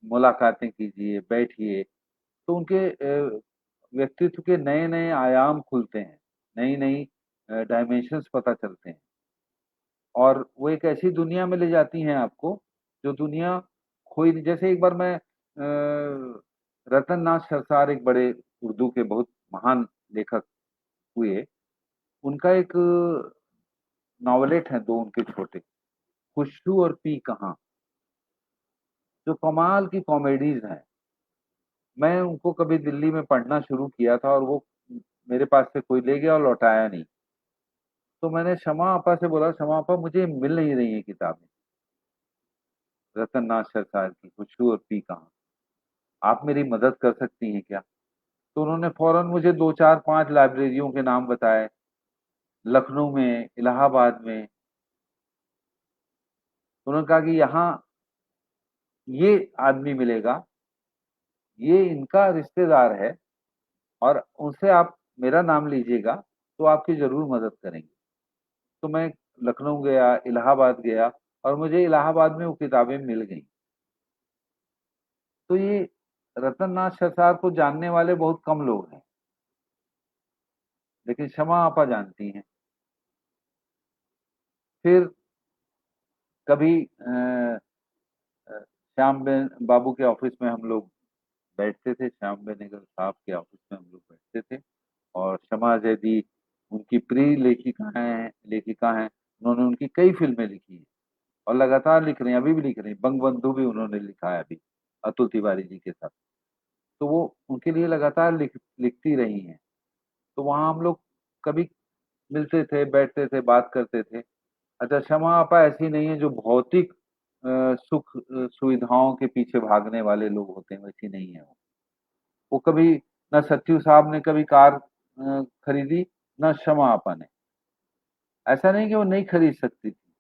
मुलाकातें कीजिए, बैठिए, तो उनके व्यक्तित्व के नए-नए आयाम खुलते हैं, नई-नई डायमेंशन्स पता चलते हैं और वो एक ऐसी दुनिया में ले जाती हैं आपको, जो दुनिया खोई नहीं जैसे एक बार मैं रतन नाथ सरसार एक बड़े उर्दू के बहुत महान लेखक हुए, उनका एक नॉवलेट हैं 2 उनके छोटे, खुशबू और पी कहाँ, जो कमाल की कॉमेडीज़ हैं। मैं उनको कभी दिल्ली में पढ़ना शुरू किया था और वो मेरे पास से कोई ले गया और लौटाया नहीं। तो मैंने शमा आपा से बोला, "शमा आपा मुझे मिल नहीं रही हैं किताबें, रतन नाथ सरसार की खुशबू और पी कहाँ, आप मेरी मदद कर सकती हैं क्या?" तो उन्होंने फ़ौरन मुझे 2, 4, 5 लाइब्रेरियों के नाम बताए, लखनऊ में, इलाहाबाद में। उन्होंने कहा कि यहाँ ये आदमी मिलेगा, ये इनका रिश्तेदार है और उनसे आप मेरा नाम लीजिएगा तो आपकी ज़रूर मदद करेंगे। तो मैं लखनऊ गया, इलाहाबाद गया और मुझे इलाहाबाद में वो किताबें मिल गईं। तो ये रतन नाथ शसार को जानने वाले बहुत कम लोग हैं, लेकिन शमा आपा जानती हैं। फिर कभी श्याम बेन बाबू के ऑफिस में हम लोग बैठते थे, श्याम बेनेगल साहब के ऑफिस में हम लोग बैठते थे और शमा जैदी उनकी प्रिय लेखिका हैं। उन्होंने उनकी कई फ़िल्में लिखी हैं और लगातार लिख रही हैं, अभी भी लिख रही हैं। बंगबंधु भी उन्होंने लिखा है अभी, अतुल तिवारी जी के साथ। तो वो उनके लिए लगातार लिखती रही हैं। तो वहाँ हम लोग कभी मिलते थे, बैठते थे, बात करते थे। अच्छा, शमा आपा ऐसी नहीं है जो भौतिक सुख सुविधाओं के पीछे भागने वाले लोग होते हैं, वैसी नहीं है वो। वो कभी ना सत्यू साहब ने कभी कार खरीदी, ना शमा आपा ने। ऐसा नहीं कि वो नहीं खरीद सकती थी,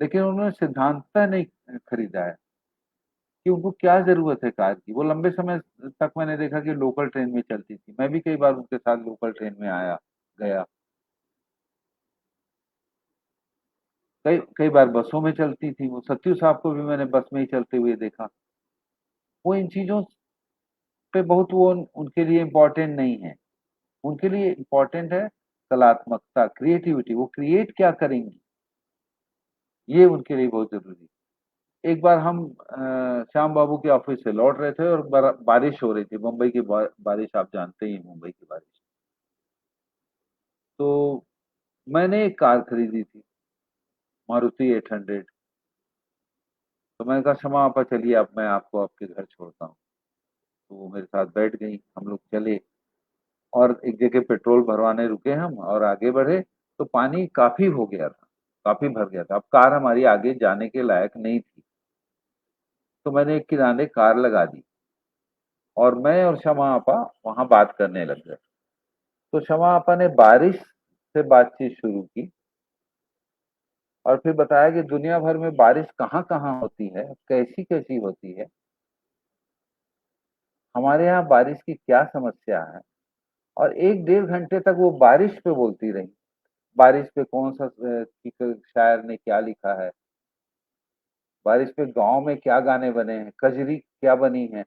लेकिन उन्होंने सिद्धांततः नहीं खरीदा है कि उनको क्या ज़रूरत है कार की। वो लंबे समय तक मैंने देखा कि लोकल ट्रेन में चलती थी। मैं भी कई बार उनके साथ लोकल ट्रेन में आया, गया। कई कई बार बसों में चलती थी वो। सत्यू साहब को भी मैंने बस में ही चलते हुए देखा। वो इन चीज़ों पे बहुत वो उनके लिए इम्पोर्टेंट नहीं है। उनके लिए इम्पोर्टेंट है कलात्मकता, क्रिएटिविटी। वो क्रिएट क्या करेंगी, ये उनके लिए बहुत ज़रूरी है। एक बार हम श्याम बाबू के ऑफिस से लौट रहे थे और बारिश हो रही थी। मुंबई की बारिश आप जानते ही हैं, मुंबई की बारिश। तो मैंने एक कार खरीदी थी, मारुति 800। तो मैंने कहा क्षमा आपा चलिए, अब मैं आपको आपके घर छोड़ता हूँ। तो वो मेरे साथ बैठ गई, हम लोग चले और एक जगह पेट्रोल भरवाने रुके हम और आगे बढ़े। तो पानी काफी हो गया था, काफी भर गया था। अब कार हमारी आगे जाने के लायक नहीं थी। तो मैंने एक किनारे कार लगा दी और मैं और शमा आपा वहां बात करने लग गए। तो शमा आपा ने बारिश से बातचीत शुरू की और फिर बताया कि दुनिया भर में बारिश कहाँ-कहाँ होती है, कैसी-कैसी होती है, हमारे यहाँ बारिश की क्या समस्या है। और 1 डेढ़ घंटे तक वो बारिश पे बोलती रहीं। बारिश पे कौन-सा शायर ने क्या लिखा है, बारिश पे गाँव में क्या गाने बने हैं, कजरी क्या बनी है।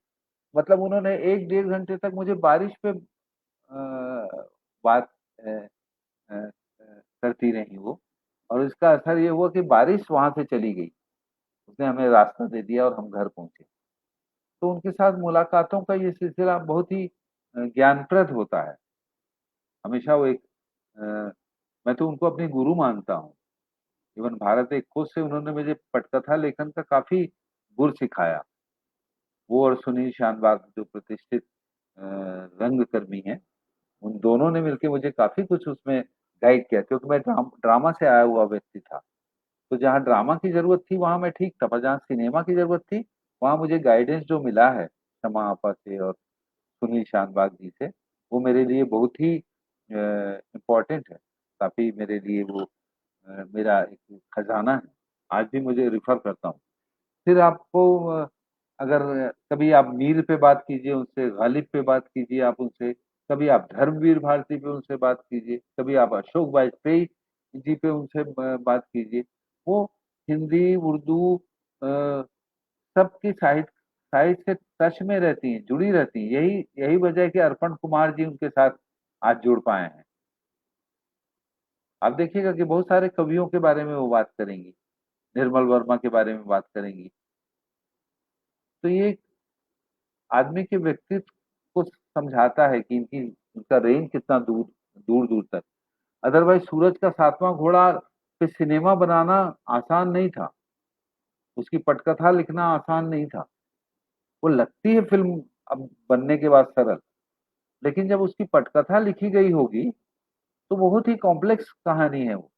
मतलब उन्होंने 1 डेढ़ घंटे तक मुझे बारिश पे बात अ अ करती रहीं वो। और इसका असर ये हुआ कि बारिश वहाँ से चली गई। उसने हमें रास्ता दे दिया और हम घर पहुँचे। तो उनके साथ मुलाकातों का ये सिलसिला बहुत ही ज्ञानप्रद होता है। हमेशा वो एक अ, मैं तो उनको अपनी गुरु मानता हूँ। इवन भारत एक खोज से उन्होंने मुझे पटकथा लेखन का काफ़ी गुर सिखाया। वो और सुनील शानबाग जो प्रतिष्ठित रंगकर्मी हैं, उन दोनों ने मिलके मुझे काफ़ी कुछ उसमें गाइड किया, क्योंकि मैं ड्रामा से आया हुआ व्यक्ति था। तो जहाँ ड्रामा की ज़रूरत थी वहाँ मैं ठीक था, पर जहाँ सिनेमा की ज़रूरत थी, वहाँ मुझे गाइडेंस जो मिला है शमा आपा से और सुनील शानबाग जी से, वो मेरे लिए बहुत ही इम्पोर्टेंट है। काफ़ी मेरे लिए वो मेरा एक खजाना है। आज भी मुझे रिफ़र करता हूँ। फिर आपको अगर कभी आप मीर पे बात कीजिए उनसे, गालिब पे बात कीजिए आप उनसे, कभी आप धर्मवीर भारती पे उनसे बात कीजिए, कभी आप अशोक वाजपेयी जी पे उनसे बात कीजिए। वो हिंदी, उर्दू अ, सबकी साहित्य से टच में रहती हैं, जुड़ी रहती हैं। यही यही वजह है कि अर्पण कुमार जी उनके साथ आज जुड़ पाए हैं। आप देखिएगा कि बहुत सारे कवियों के बारे में वो बात करेंगी, निर्मल वर्मा के बारे में बात करेंगी। तो ये आदमी के व्यक्तित्व को समझाता है कि इनकी इनका रेंज कितना दूर-दूर तक। अदरवाइज़ सूरज का सातवां घोड़ा पे सिनेमा बनाना आसान नहीं था। उसकी पटकथा लिखना आसान नहीं था। वो लगती है फ़िल्म अब बनने के बाद सरल, लेकिन जब उसकी पटकथा लिखी गई होगी, तो बहुत ही कॉम्प्लेक्स कहानी है वो,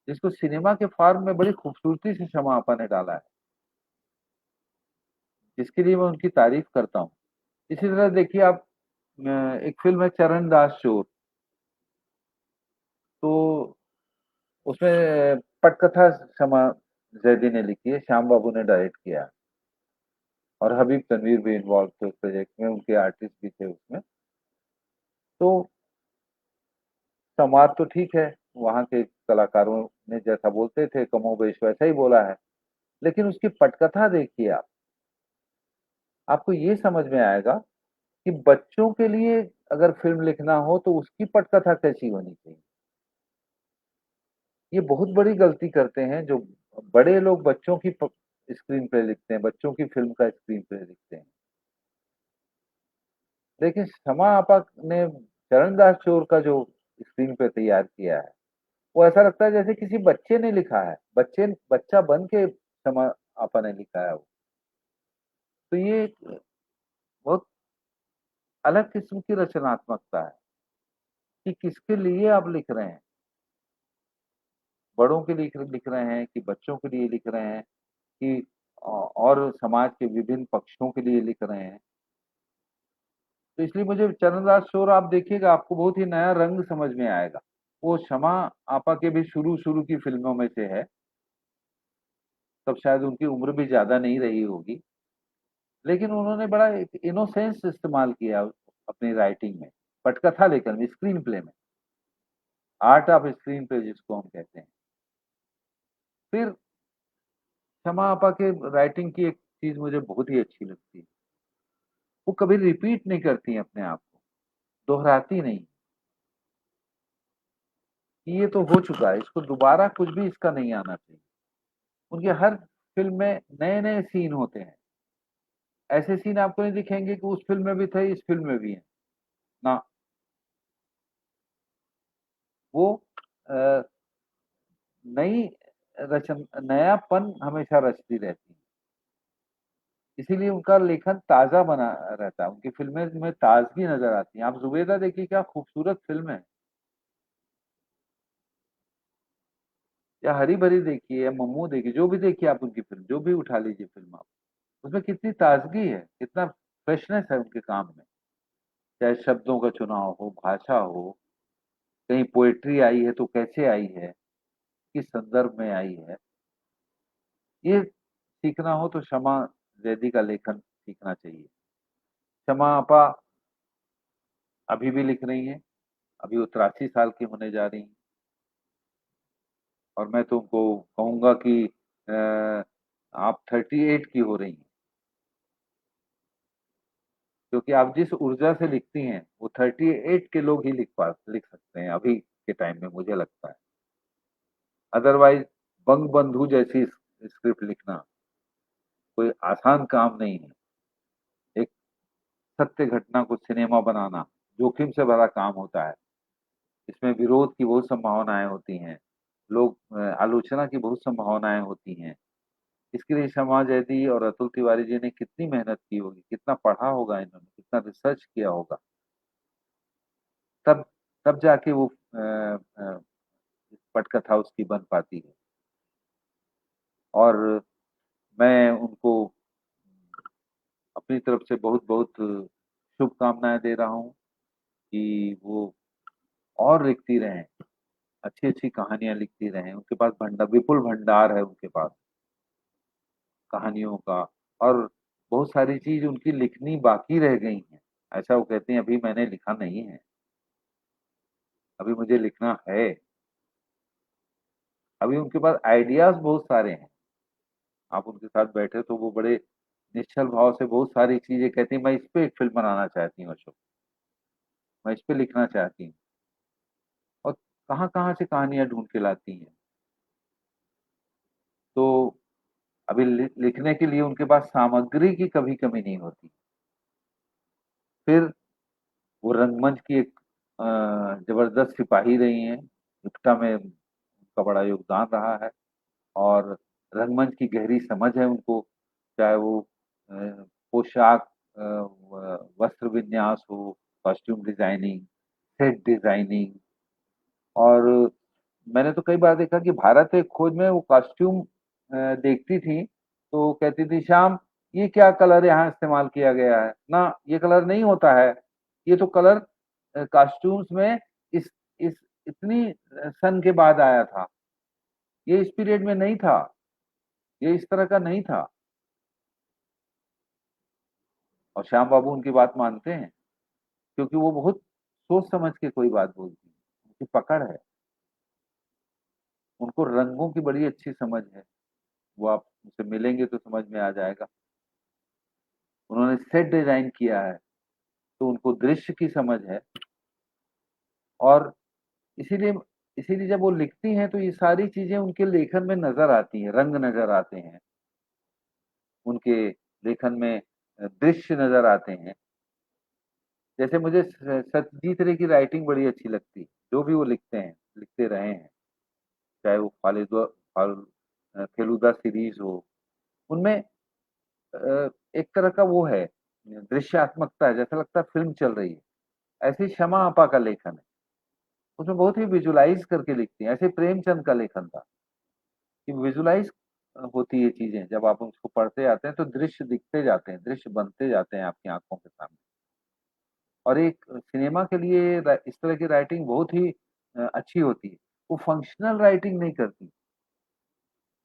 जिसको सिनेमा के फ़ॉर्म में बड़ी खूबसूरती से शमा आपा ने डाला है, जिसके लिए मैं उनकी तारीफ़ करता हूँ। इसी तरह देखिए आप एक फ़िल्म है चरणदास चोर। तो उसमें पटकथा शमा जैदी ने लिखी है, श्याम बाबू ने डायरेक्ट किया है और हबीब तनवीर भी इन्वॉल्व थे उस प्रोजेक्ट में, उनके आर्टिस्ट भी थे उसमें। तो संवाद तो ठीक है, वहाँ के कलाकारों ने जैसा बोलते थे कमोबेश वैसा ही बोला है, लेकिन उसकी पटकथा देखिए आप, आपको ये समझ में आएगा कि बच्चों के लिए अगर फ़िल्म लिखना हो तो उसकी पटकथा कैसी होनी चाहिए। ये बहुत बड़ी गलती करते हैं जो बड़े लोग बच्चों की स्क्रीन प्ले लिखते हैं, बच्चों की फ़िल्म का स्क्रीन प्ले लिखते हैं। लेकिन शमा आपा ने चरणदास चोर का जो स्क्रीन प्ले तैयार किया है, वो ऐसा लगता है जैसे किसी बच्चे ने लिखा है। बच्चा बन के शमा आपा ने लिखा है वो। तो ये एक बहुत अलग किस्म की रचनात्मकता है कि किसके लिए आप लिख रहे हैं। बड़ों के लिए लिख रहे हैं कि बच्चों के लिए लिख रहे हैं कि और समाज के विभिन्न पक्षों के लिए लिख रहे हैं। तो इसलिए मुझे चरणदास चोर आप देखिएगा आपको बहुत ही नया रंग समझ में आएगा। वो शमा आपा के भी शुरू-शुरू की फ़िल्मों में से है, तब शायद उनकी उम्र भी ज़्यादा नहीं रही होगी। लेकिन उन्होंने बड़ा एक इनोसेंस इस्तेमाल किया अपनी राइटिंग में, पटकथा लेखन में, स्क्रीन प्ले में, आर्ट ऑफ स्क्रीन प्ले जिसको हम कहते हैं। फिर शमा आपा के राइटिंग की एक चीज़ मुझे बहुत ही अच्छी लगती है, वो कभी रिपीट नहीं करती हैं अपने आप को, दोहराती नहीं, कि ये तो हो चुका है, इसको दोबारा कुछ भी इसका नहीं आना चाहिए। उनकी हर फ़िल्म में नए-नए सीन होते हैं, ऐसे सीन आपको नहीं दिखेंगे कि उस फ़िल्म में भी थे, इस फ़िल्म में भी हैं, ना, वो अ, नई नयापन हमेशा रचती रहती हैं। इसीलिए उनका लेखन ताज़ा बना रहता है, उनकी फ़िल्में में ताज़गी नज़र आती है। आप ज़ुबैदा देखिए क्या खूबसूरत फ़िल्म है, या हरी-भरी देखिए या मम्मू देखिए, जो भी देखिए आप उनकी फ़िल्म, जो भी उठा लीजिए फ़िल्म आप, उसमें कितनी ताज़गी है, कितना फ्रेशनेस है उनके काम में। चाहे शब्दों का चुनाव हो, भाषा हो, कहीं पोएट्री आई है तो कैसे आई है, किस संदर्भ में आई है, ये सीखना हो तो शमा जैदी का लेखन सीखना चाहिए। शमा आपा अभी भी लिख रही हैं, अभी वो 83 साल की होने जा रही हैं और मैं तो उनको कहूँगा कि आप 38 की हो रही हैं, क्योंकि आप जिस ऊर्जा से लिखती हैं, वो 38 के लोग ही लिख सकते हैं अभी के टाइम में मुझे लगता है। अदरवाइज़ बंगबंधु जैसी स्क्रिप्ट लिखना कोई आसान काम नहीं है। एक सत्य घटना को सिनेमा बनाना जोखिम से भरा काम होता है। इसमें विरोध की बहुत संभावनाएँ होती हैं। लोग आलोचना की बहुत संभावनाएँ होती हैं। इसके लिए शमा जैदी और अतुल तिवारी जी ने कितनी मेहनत की होगी, कितना पढ़ा होगा इन्होंने, कितना रिसर्च किया होगा। तब तब जाके वो अ, पटकथा उसकी बन पाती है। और मैं उनको अपनी तरफ से बहुत-बहुत शुभकामनाएँ दे रहा हूँ कि वो और लिखती रहें, अच्छी-अच्छी कहानियाँ लिखती रहें। उनके पास विपुल भंडार है उनके पास कहानियों का, और बहुत सारी चीज़ उनकी लिखनी बाकी रह गई हैं। ऐसा वो कहती हैं अभी मैंने लिखा नहीं है, अभी मुझे लिखना है। अभी उनके पास आइडियाज़ बहुत सारे हैं। आप उनके साथ बैठे तो वो बड़े निश्चल भाव से बहुत सारी चीज़ें कहती हैं, मैं इस पे एक फ़िल्म बनाना चाहती हूँ अशोक, मैं इस पे लिखना चाहती हूँ। और कहाँ-कहाँ से कहानियाँ ढूँढ के लाती हैं। तो अभी लिखने के लिए उनके पास सामग्री की कभी कमी नहीं होती। फिर वो रंगमंच की एक ज़बरदस्त सिपाही रही हैं, इप्टा में उनका बड़ा योगदान रहा है और रंगमंच की गहरी समझ है उनको, चाहे वो अ, पोशाक वस्त्र विन्यास हो, कॉस्ट्यूम डिज़ाइनिंग, सेट डिज़ाइनिंग, और मैंने तो कई बार देखा कि भारत एक खोज में वो कॉस्ट्यूम देखती थी, तो कहती थी, "श्याम, ये क्या कलर यहाँ इस्तेमाल किया गया है? ना, ये कलर नहीं होता है। ये तो कलर कॉस्ट्यूम्स में इस इतनी सन के बाद आया था। ये इस पीरियड में नहीं था। ये इस तरह का नहीं था।" और श्याम बाबू उनकी बात मानते हैं, क्योंकि वो बहुत सोच समझ के कोई बात बोलती हैं। उनकी पकड़ है, उनको रंगों की बड़ी अच्छी समझ है। वो आप उनसे मिलेंगे तो समझ में आ जाएगा। उन्होंने सेट डिजाइन किया है, तो उनको दृश्य की समझ है। और इसीलिए इसीलिए जब वो लिखती हैं तो ये सारी चीजें उनके लेखन में नजर आती हैं, रंग नजर आते हैं उनके लेखन में, दृश्य नजर आते हैं। जैसे मुझे सत्यजीत रे की राइटिंग बड़ी अच्छी लगती है, जो भी वो लिखते हैं, लिखते रहे हैं, चाहे वो फेलुदा सीरीज हो, उनमें एक तरह का वो है, दृश्यात्मकता है, जैसा लगता है फिल्म चल रही है। ऐसे ही शमा आपा का लेखन है, उसमें बहुत ही विजुलाइज करके लिखती हैं। ऐसे प्रेमचंद का लेखन था कि विजुलाइज होती है चीजें, जब आप उसको पढ़ते जाते हैं तो दृश्य दिखते जाते हैं, दृश्य बनते जाते हैं आपकी आंखों के सामने। और एक सिनेमा के लिए इस तरह की राइटिंग बहुत ही अच्छी होती है। वो फंक्शनल राइटिंग नहीं करती।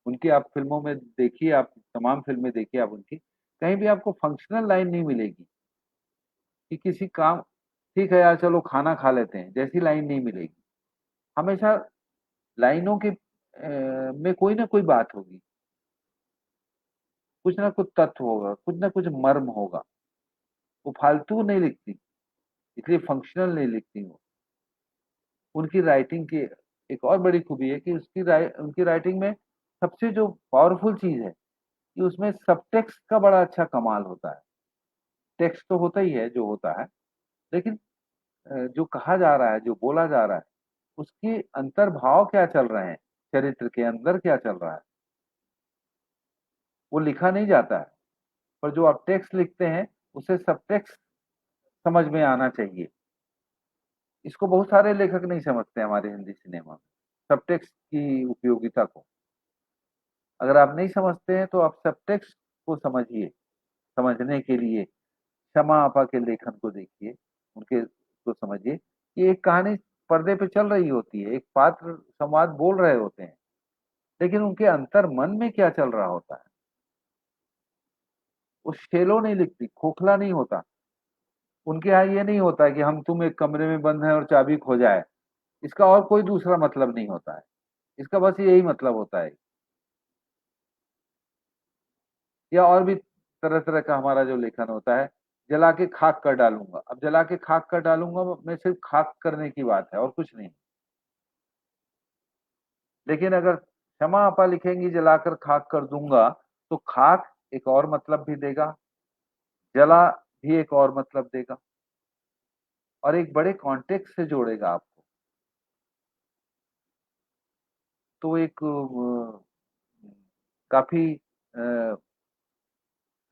उनकी आप फिल्मों में देखिए, आप तमाम फिल्में देखिए आप उनकी, कहीं भी आपको फंक्शनल लाइन नहीं मिलेगी कि किसी काम, ठीक है यार चलो खाना खा लेते हैं, जैसी लाइन नहीं मिलेगी। हमेशा लाइनों के में कोई ना कोई बात होगी, कुछ ना कुछ तत्व होगा, कुछ ना कुछ मर्म होगा। वो फालतू नहीं लिखती, इसलिए फंक्शनल नहीं लिखती वो। उनकी राइटिंग की एक और बड़ी खूबी है कि उनकी राइटिंग में सबसे जो पावरफुल चीज है कि उसमें सबटेक्स्ट का बड़ा अच्छा कमाल होता है। टेक्स्ट तो होता ही है जो होता है, लेकिन जो कहा जा रहा है, जो बोला जा रहा है, उसके अंतर्भाव क्या चल रहे हैं, चरित्र के अंदर क्या चल रहा है, वो लिखा नहीं जाता है। पर जो आप टेक्स्ट लिखते हैं, उसे सबटेक्स्ट समझ में आना चाहिए। इसको बहुत सारे लेखक नहीं समझते हमारे हिंदी सिनेमा में, सबटेक्स्ट की उपयोगिता को। अगर आप नहीं समझते हैं तो आप सबटेक्स्ट को समझिए। समझने के लिए शमा आपा के लेखन को देखिए, उनके को समझिए कि एक कहानी पर्दे पे चल रही होती है, एक पात्र संवाद बोल रहे होते हैं, लेकिन उनके अंतर मन में क्या चल रहा होता है। वो शेलो नहीं लिखती, खोखला नहीं होता। उनके यहाँ ये नहीं होता है कि हम तुम एक कमरे में बंद हैं और चाबी खो जाए, इसका और कोई दूसरा मतलब नहीं होता है। इसका बस यही मतलब होता है। या और भी तरह तरह का हमारा जो लेखन होता है, जला के खाक कर डालूंगा। अब जला के खाक कर डालूंगा मैं, सिर्फ खाक करने की बात है और कुछ नहीं। लेकिन अगर क्षमा आपा लिखेंगी जलाकर खाक कर दूंगा, तो खाक एक और मतलब भी देगा, जला भी एक और मतलब देगा, और एक बड़े कॉन्टेक्स्ट से जोड़ेगा आपको। तो एक काफी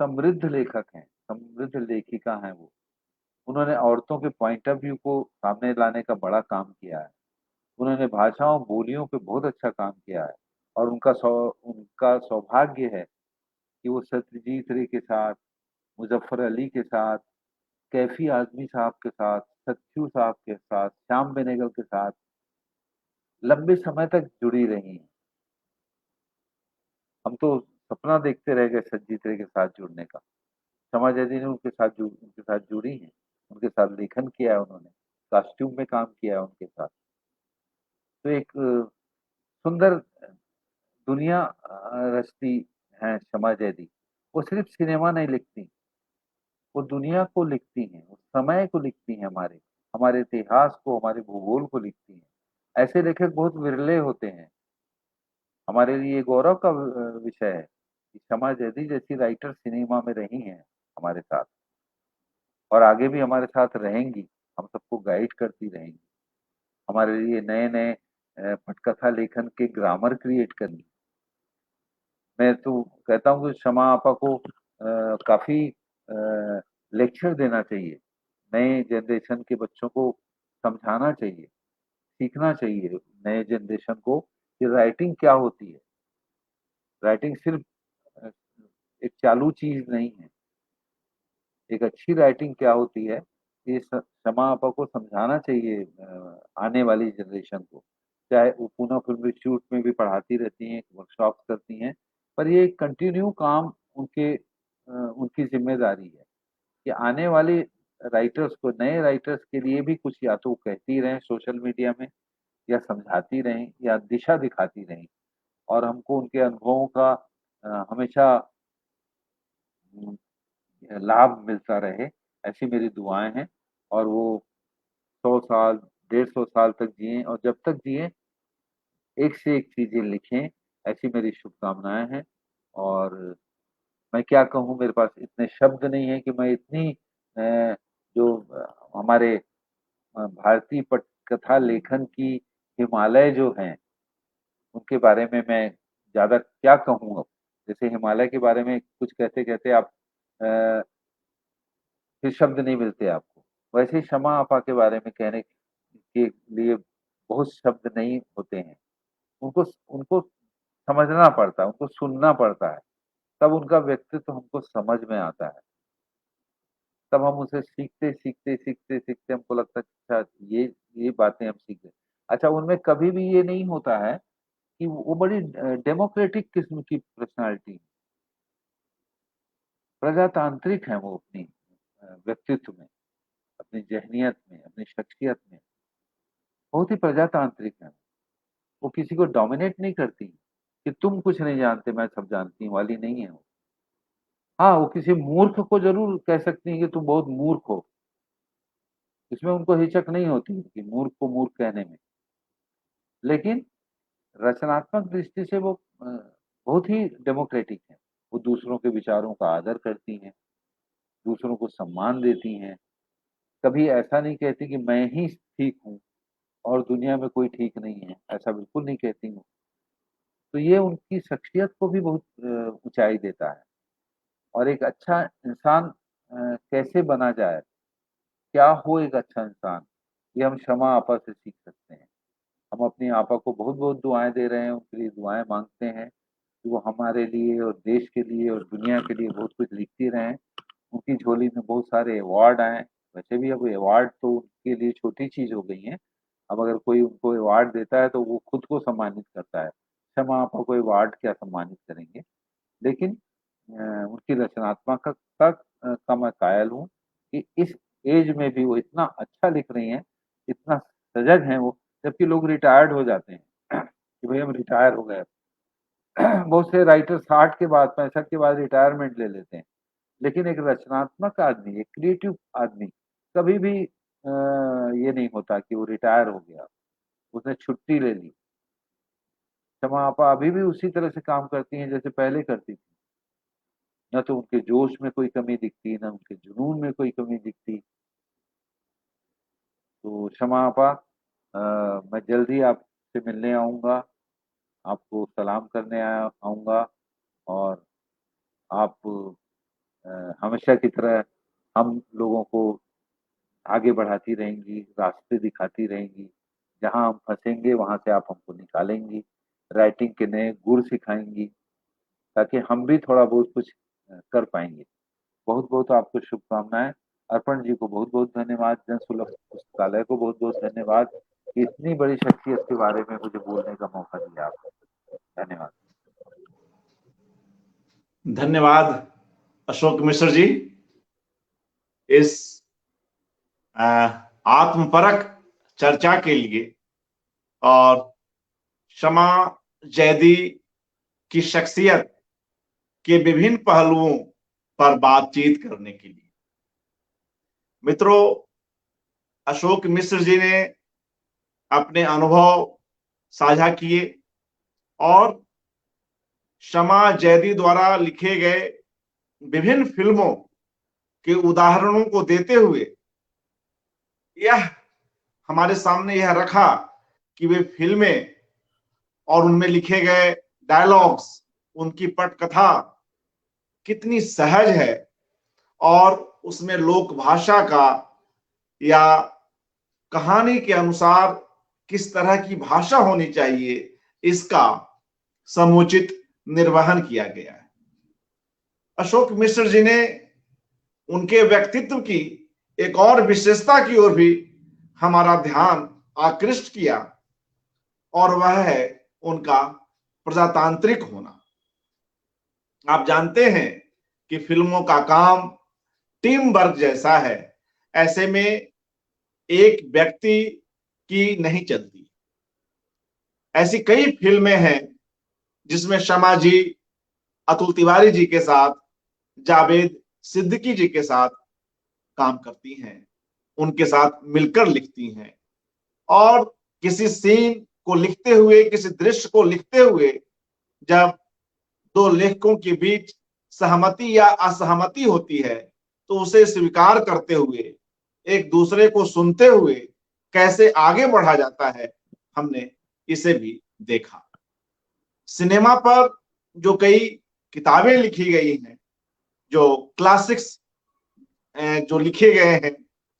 समृद्ध लेखक हैं, समृद्ध लेखिका हैं वो। उन्होंने औरतों के पॉइंट ऑफ व्यू को सामने लाने का बड़ा काम किया है। उन्होंने भाषाओं बोलियों पे बहुत अच्छा काम किया है। और उनका सौभाग्य है कि वो सत्यजीत रे के साथ, मुजफ्फर अली के साथ, कैफी आजमी साहब के साथ, सत्यू साहब के साथ, श्याम बेनेगल के साथ लंबे समय तक जुड़ी रही हैं। हम तो सपना देखते रह गए सत्यजीत रे के साथ जुड़ने का। शमा जैदी ने उनके साथ जुड़ी हैं, उनके साथ लेखन किया है उन्होंने, कॉस्ट्यूम में काम किया है उनके साथ। तो एक सुंदर दुनिया रचती हैं शमा जैदी। वो सिर्फ सिनेमा नहीं लिखती, वो दुनिया को लिखती हैं, वो समय को लिखती हैं, हमारे हमारे इतिहास को, हमारे भूगोल को लिखती हैं। ऐसे लेखक बहुत विरले होते हैं। हमारे लिए गौरव का विषय है कि शमा जैदी जैसी राइटर सिनेमा में रही हैं हमारे साथ, और आगे भी हमारे साथ रहेंगी, हम सबको गाइड करती रहेंगी, हमारे लिए नए नए पटकथा लेखन के ग्रामर क्रिएट करनी। मैं तो कहता हूँ कि शमा आपा को काफी लेक्चर देना चाहिए, नए जनरेशन के बच्चों को समझाना चाहिए, सीखना चाहिए नए जनरेशन को कि राइटिंग क्या होती है। राइटिंग सिर्फ अ, एक चालू चीज नहीं है। एक अच्छी राइटिंग क्या होती है, ये शमा आपा को समझाना चाहिए आने वाली जनरेशन को। चाहे वो पूना फिल्म इंस्टीट्यूट में भी पढ़ाती रहती हैं, वर्कशॉप करती हैं, पर ये कंटिन्यू काम उनकी जिम्मेदारी है कि आने वाले राइटर्स को, नए राइटर्स के लिए भी कुछ या तो कहती रहें सोशल मीडिया में, या समझाती रहें या दिशा दिखाती रहें और हमको उनके अनुभवों का हमेशा उम, लाभ मिलता रहे, ऐसी मेरी दुआएँ हैं और वो 100 साल, 150 साल तक जिएँ और जब तक जिएँ, एक से एक चीज़ें लिखें, ऐसी मेरी शुभकामनाएँ हैं और मैं क्या कहूँ मेरे पास इतने शब्द नहीं हैं कि मैं इतनी जो हमारे भारतीय पटकथा लेखन की हिमालय जो हैं, उनके बारे में मैं ज़्यादा क्या कहूँ अब? जैसे हिमालय के बारे में कुछ कहते-कहते आप अ, फिर शब्द नहीं मिलते आपको। वैसे ही शमा आपा के बारे में कहने के लिए बहुत शब्द नहीं होते हैं। उनको उनको समझना पड़ता है, उनको सुनना पड़ता है, तब उनका व्यक्तित्व हमको समझ में आता है। तब हम उसे सीखते हमको लगता है कि अच्छा ये बातें हम सीख गए। अच्छा उनमें कभी भी ये नहीं होता है कि वो बड़ी डेमोक्रेटिक किस्म की पर्सनैलिटी, प्रजातांत्रिक हैं वो अपनी व्यक्तित्व में, अपनी ज़हनियत में, अपनी शख्सियत में, बहुत ही प्रजातांत्रिक हैं। वो किसी को डोमिनेट नहीं करती, कि तुम कुछ नहीं जानते, मैं सब जानती हूँ वाली नहीं है वो। हाँ, वो किसी मूर्ख को ज़रूर कह सकती हैं कि तुम बहुत मूर्ख हो, इसमें उनको हिचक नहीं होती कि मूर्ख को मूर्ख कहने में। लेकिन रचनात्मक दृष्टि से वो बहुत ही डेमोक्रेटिक हैं। वो दूसरों के विचारों का आदर करती हैं, दूसरों को सम्मान देती हैं। कभी ऐसा नहीं कहती कि मैं ही ठीक हूँ और दुनिया में कोई ठीक नहीं है, ऐसा बिल्कुल नहीं कहती वो। तो ये उनकी शख्सियत को भी बहुत ऊँचाई देता है और एक अच्छा इंसान कैसे बना जाए, क्या हो एक अच्छा इंसान, ये हम शमा आपा से सीख सकते हैं। हम अपनी आपा को बहुत-बहुत दुआएँ दे रहे हैं, उनके लिए दुआएँ माँगते हैं कि वो हमारे लिए और देश के लिए और दुनिया के लिए बहुत कुछ लिखती रहें। उनकी झोली में बहुत सारे अवार्ड आए हैं, वैसे भी अब अवार्ड तो उनके लिए छोटी चीज़ हो गई हैं। अब अगर कोई उनको अवार्ड देता है तो वो खुद को सम्मानित करता है। शमा आपा को अवार्ड क्या सम्मानित करेंगे। लेकिन उनकी रचनात्मकता का मैं कायल हूँ कि इस ऐज में भी वो इतना अच्छा लिख रही हैं, इतना सजग हैं वो, जबकि लोग रिटायर्ड हो जाते हैं कि भई हम रिटायर हो गए। बहुत से राइटर 60 के बाद 65 के बाद रिटायरमेंट ले लेते हैं। लेकिन एक रचनात्मक आदमी, एक क्रिएटिव आदमी कभी भी ये नहीं होता कि वो रिटायर हो गया, उसने छुट्टी ले ली। शमा आपा अभी भी उसी तरह से काम करती हैं जैसे पहले करती थी। ना तो उनके जोश में कोई कमी दिखती, ना उनके जुनून में कोई कमी दिखती। तो शमा आपा मैं जल्द ही आपसे मिलने आऊँगा, आपको सलाम करने आऊँगा और आप हमेशा की तरह हम लोगों को आगे बढ़ाती रहेंगी, रास्ते दिखाती रहेंगी। जहाँ हम फँसेंगे वहाँ से आप हमको निकालेंगी, राइटिंग के नए गुर सिखाएँगी, ताकि हम भी थोड़ा बहुत कुछ कर पाएँगे। बहुत-बहुत आपको शुभकामनाएँ। अर्पण जी को बहुत-बहुत धन्यवाद, जनसुलभ पुस्तकालय को बहुत-बहुत धन्यवाद कि इतनी बड़ी शख्सियत के बारे में मुझे बोलने का मौका दिया आपने। धन्यवाद। धन्यवाद अशोक मिश्र जी, इस अ, आत्मपरक चर्चा के लिए और शमा जैदी की शख्सियत के विभिन्न पहलुओं पर बातचीत करने के लिए। मित्रों, अशोक मिश्र जी ने अपने अनुभव साझा किए और शमा जैदी द्वारा लिखे गए विभिन्न फिल्मों के उदाहरणों को देते हुए यह हमारे सामने यह रखा कि वे फिल्में और उनमें लिखे गए डायलॉग्स, उनकी पटकथा कितनी सहज है और उसमें लोक भाषा का या कहानी के अनुसार किस तरह की भाषा होनी चाहिए, इसका समुचित निर्वहन किया गया है। अशोक मिश्र जी ने उनके व्यक्तित्व की एक और विशेषता की ओर भी हमारा ध्यान आकृष्ट किया और वह है उनका प्रजातांत्रिक होना। आप जानते हैं कि फिल्मों का काम टीम वर्क जैसा है। ऐसे में एक व्यक्ति की नहीं चलती, ऐसी कई फिल्में हैं जिसमें शमा जी अतुल तिवारी जी के साथ, जावेद सिद्दीकी जी के साथ काम करती हैं, उनके साथ मिलकर लिखती हैं। और किसी सीन को लिखते हुए, किसी दृश्य को लिखते हुए जब दो लेखकों के बीच सहमति या असहमति होती है, तो उसे स्वीकार करते हुए, एक दूसरे को सुनते हुए कैसे आगे बढ़ा जाता है, हमने इसे भी देखा। सिनेमा पर जो कई किताबें लिखी गई हैं, जो क्लासिक्स जो लिखे गए हैं,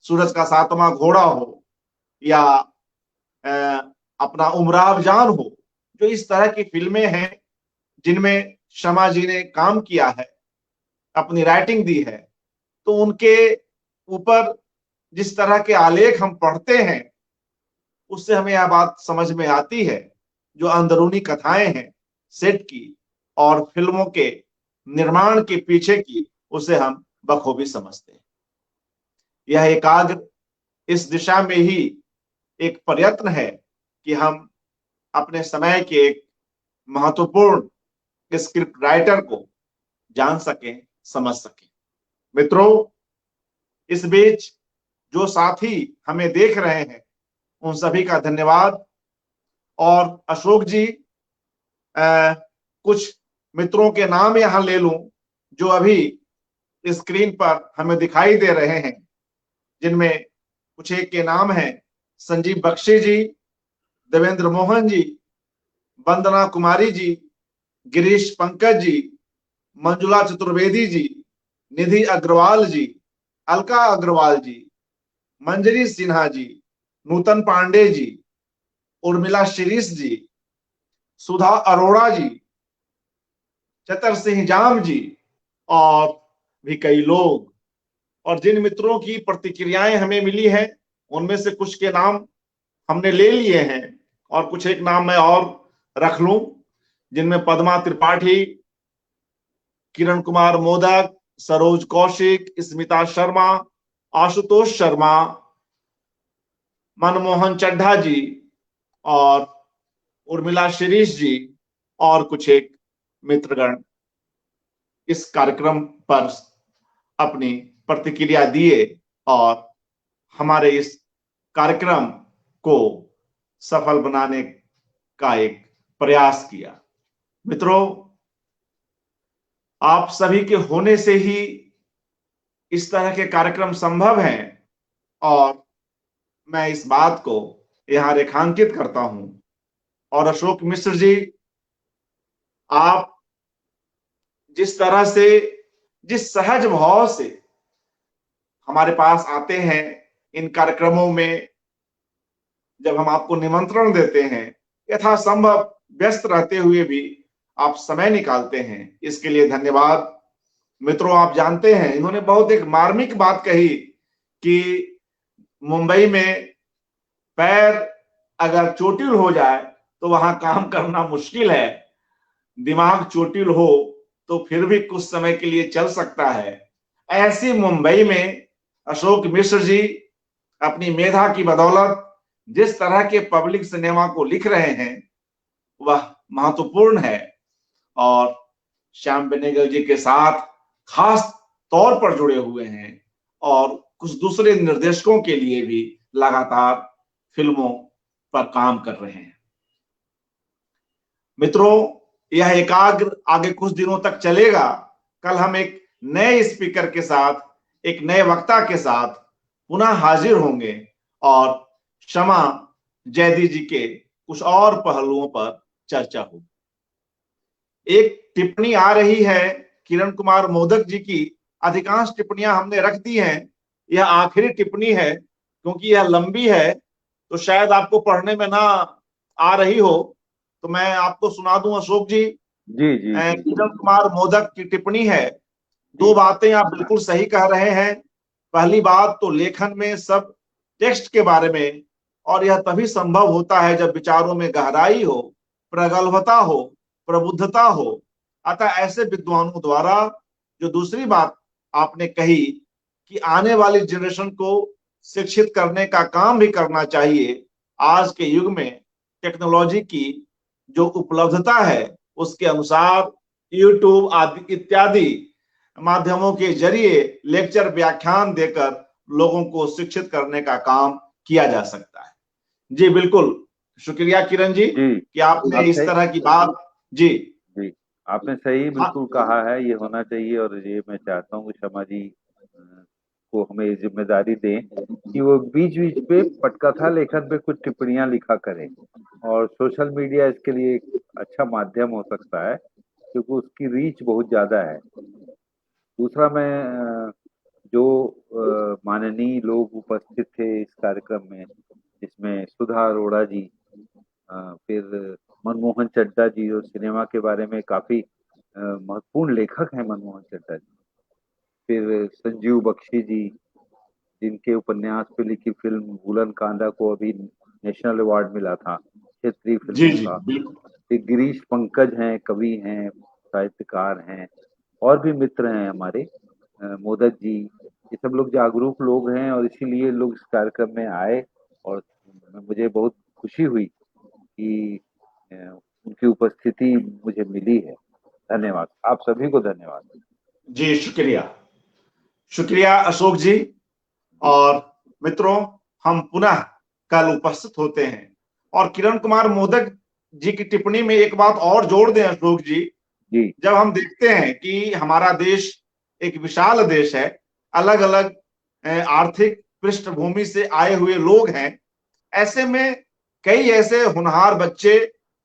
सूरज का सातवां घोड़ा हो या अपना उमराव जान हो, जो इस तरह की फिल्में हैं जिनमें शमा जी ने काम किया है, अपनी राइटिंग दी है, तो उनके ऊपर जिस तरह के आलेख हम पढ़ते हैं, उससे हमें यह बात समझ में आती है, जो अंदरूनी कथाएं हैं सेट की और फिल्मों के निर्माण के पीछे की, उसे हम बखूबी समझते हैं। यह एकाग्र इस दिशा में ही एक प्रयत्न है कि हम अपने समय के एक महत्वपूर्ण स्क्रिप्ट राइटर को जान सकें, समझ सकें। मित्रों, इस बीच जो साथी हमें देख रहे हैं, उन सभी का धन्यवाद। और अशोक जी, कुछ मित्रों के नाम यहां ले लूं जो अभी स्क्रीन पर हमें दिखाई दे रहे हैं, जिनमें कुछ एक के नाम हैं संजीव बख्शी जी, देवेंद्र मोहन जी, वंदना कुमारी जी, गिरीश पंकज जी, मंजुला चतुर्वेदी जी, निधि अग्रवाल जी, अलका अग्रवाल जी, मंजरी सिन्हा जी, नूतन पांडे जी, उर्मिला शिरीष जी, सुधा अरोड़ा जी, चतर सिंह जाम जी और भी कई लोग। और जिन मित्रों की प्रतिक्रियाएं हमें मिली हैं, उनमें से कुछ के नाम हमने ले लिए हैं और कुछ एक नाम मैं और रख लूं, जिनमें पद्मा त्रिपाठी, किरण कुमार मोदक, सरोज कौशिक, स्मिता शर्मा, आशुतोष शर्मा, मनमोहन चड्ढा जी और उर्मिला शिरीष जी और कुछ एक मित्रगण इस कार्यक्रम पर अपनी प्रतिक्रिया दिए और हमारे इस कार्यक्रम को सफल बनाने का एक प्रयास किया। मित्रों, आप सभी के होने से ही इस तरह के कार्यक्रम संभव हैं और मैं इस बात को यहां रेखांकित करता हूं। और अशोक मिश्र जी, आप जिस तरह से, जिस सहज भाव से हमारे पास आते हैं इन कार्यक्रमों में, जब हम आपको निमंत्रण देते हैं, यथासंभव व्यस्त रहते हुए भी आप समय निकालते हैं, इसके लिए धन्यवाद। मित्रों, आप जानते हैं, इन्होंने बहुत एक मार्मिक बात कही कि मुंबई में पैर अगर चोटिल हो जाए तो वहां काम करना मुश्किल है, दिमाग चोटिल हो तो फिर भी कुछ समय के लिए चल सकता है। ऐसी मुंबई में अशोक मिश्र जी अपनी मेधा की बदौलत जिस तरह के पब्लिक सिनेमा को लिख रहे हैं, वह महत्वपूर्ण है। और श्याम बेनेगल जी के साथ खास तौर पर जुड़े हुए हैं और कुछ दूसरे निर्देशकों के लिए भी लगातार फिल्मों पर काम कर रहे हैं। मित्रों, यह एकाग्र आगे कुछ दिनों तक चलेगा। कल हम एक नए स्पीकर के साथ, एक नए वक्ता के साथ पुनः हाजिर होंगे और शमा जैदी जी के कुछ और पहलुओं पर चर्चा होगी। एक टिप्पणी आ रही है किरण कुमार मोदक जी की। अधिकांश टिप्पणियां हमने रख दी हैं, यह आखिरी टिप्पणी है, क्योंकि यह लंबी है तो शायद आपको पढ़ने में ना आ रही हो, तो मैं आपको सुना दूं अशोक जी। जी जी जी किरण कुमार मोदक की टिप्पणी है। दो बातें आप बिल्कुल सही कह रहे हैं। पहली बात तो लेखन में सब टेक्स्ट के बारे में, और यह तभी संभव होता है जब विचारों में गहराई हो, प्रगल्भता हो, प्रबुद्धता हो। अतः ऐसे विद्वानों द्वारा, जो दूसरी बात आपने कही कि आने वाली जनरेशन को शिक्षित करने का काम भी करना चाहिए, आज के युग में टेक्नोलॉजी की जो उपलब्धता है उसके अनुसार यूट्यूब आदि इत्यादि माध्यमों के जरिए लेक्चर व्याख्यान देकर लोगों को शिक्षित करने का काम किया जा सकता है। जी बिल्कुल, शुक्रिया किरण जी जी, कि आपने इस आपने तरह की बात। जी जी, आपने सही हाँ बिल्कुल कहा है, ये होना चाहिए और ये मैं चाहता हूँ कि शर्मा जी को हमें ये जिम्मेदारी दें कि वो बीच-बीच पे पटकथा लेखन पे कुछ टिप्पणियाँ लिखा करें और सोशल मीडिया इसके लिए एक अच्छा माध्यम हो सकता है, क्योंकि उसकी रीच बहुत ज़्यादा है। दूसरा मैं जो माननीय लोग उपस्थित थे इस कार्यक्रम में, जिसमें सुधा अरोड़ा जी, फिर मनमोहन चड्ढा जी, जो सिनेमा के बारे में काफ़ी महत्वपूर्ण लेखक हैं मनमोहन चड्ढा जी। फिर संजीव बख्शी जी, जिनके उपन्यास पे लिखी फ़िल्म भूलन कांदा को अभी नेशनल अवार्ड मिला था, क्षेत्रीय जी फ़िल्मों जी का। बिल्कुल। फिर गिरीश पंकज हैं, कवि हैं, साहित्यकार हैं, और भी मित्र हैं हमारे, मोदक जी, ये सब लोग जागरूक लोग हैं और इसीलिए लोग इस कार्यक्रम में आए और मुझे बहुत खुशी हुई कि अ, उनकी उपस्थिति मुझे मिली है। धन्यवाद। आप सभी को धन्यवाद। जी शुक्रिया, शुक्रिया अशोक जी। जी, और मित्रों, हम पुनः कल उपस्थित होते हैं। और किरण कुमार मोदक जी की टिप्पणी में एक बात और जोड़ दें अशोक जी, जी, जब हम देखते हैं कि हमारा देश एक विशाल देश है, अलग अलग आर्थिक पृष्ठभूमि से आए हुए लोग हैं, ऐसे में कई ऐसे होनहार बच्चे,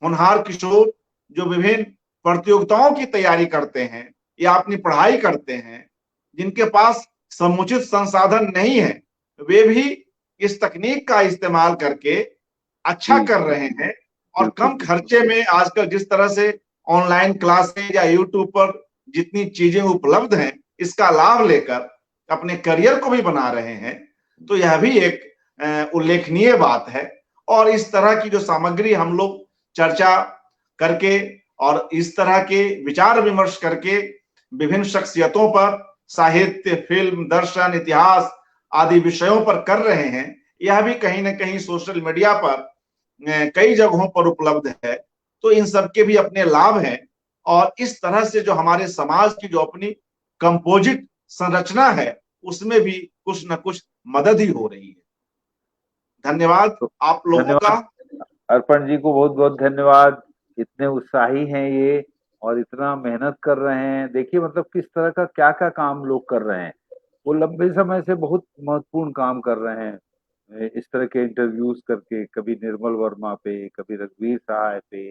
होनहार किशोर जो विभिन्न प्रतियोगिताओं की तैयारी करते हैं या अपनी पढ़ाई करते हैं, जिनके पास समुचित संसाधन नहीं है, वे भी इस तकनीक का इस्तेमाल करके अच्छा जी, कर रहे हैं। और बिल्कुल, कम बिल्कुल। खर्चे में आजकल जिस तरह से ऑनलाइन क्लासेस या यूट्यूब पर जितनी चीजें उपलब्ध हैं, इसका लाभ लेकर अपने करियर को भी बना रहे हैं। तो यह भी एक उल्लेखनीय बात है। और इस तरह की जो सामग्री हम लोग चर्चा करके और इस तरह के विचार विमर्श करके विभिन्न शख्सियतों पर साहित्य, फिल्म, दर्शन, इतिहास आदि विषयों पर कर रहे हैं, यह भी कहीं ना कहीं सोशल मीडिया पर कई जगहों पर उपलब्ध है। तो इन सब के भी अपने लाभ हैं। और इस तरह से जो हमारे समाज की जो अपनी कंपोजिट संरचना है, उसमें भी कुछ न कुछ मदद ही हो रही है। धन्यवाद तो आप लोगों का। धन्यवाद। अर्पण जी को बहुत-बहुत धन्यवाद। इतने उत्साही हैं ये और इतना मेहनत कर रहे हैं। देखिए मतलब किस तरह का क्या-क्या काम लोग कर रहे हैं। वो लंबे समय से बहुत महत्वपूर्ण काम कर रहे हैं। इस तरह के इंटरव्यूज़ करके, कभी निर्मल वर्मा पे, कभी रघुवीर सहाय पे,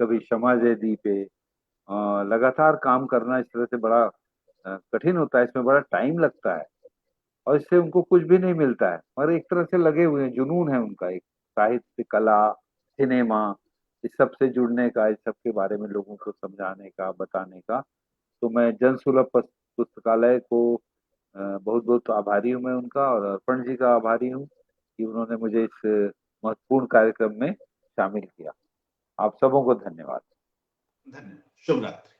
कभी शमा जयदी पे। लगातार काम करना इस तरह से बड़ा कठिन होता है, इसमें बड़ा टाइम लगता है और इससे उनको कुछ भी नहीं मिलता है, मगर एक तरह से लगे हुए हैं, जुनून है उनका एक, साहित्य, कला, सिनेमा, इस सब से जुड़ने का, इस सब के बारे में लोगों को समझाने का, बताने का। तो मैं जनसुलभ पुस्तकालय को बहुत-बहुत आभारी हूँ मैं उनका और अर्पण जी का आभारी हूँ कि उन्होंने मुझे इस महत्वपूर्ण कार्यक्रम में शामिल किया। आप सबों को धन्यवाद। धन्यवाद। शुभ रात्रि।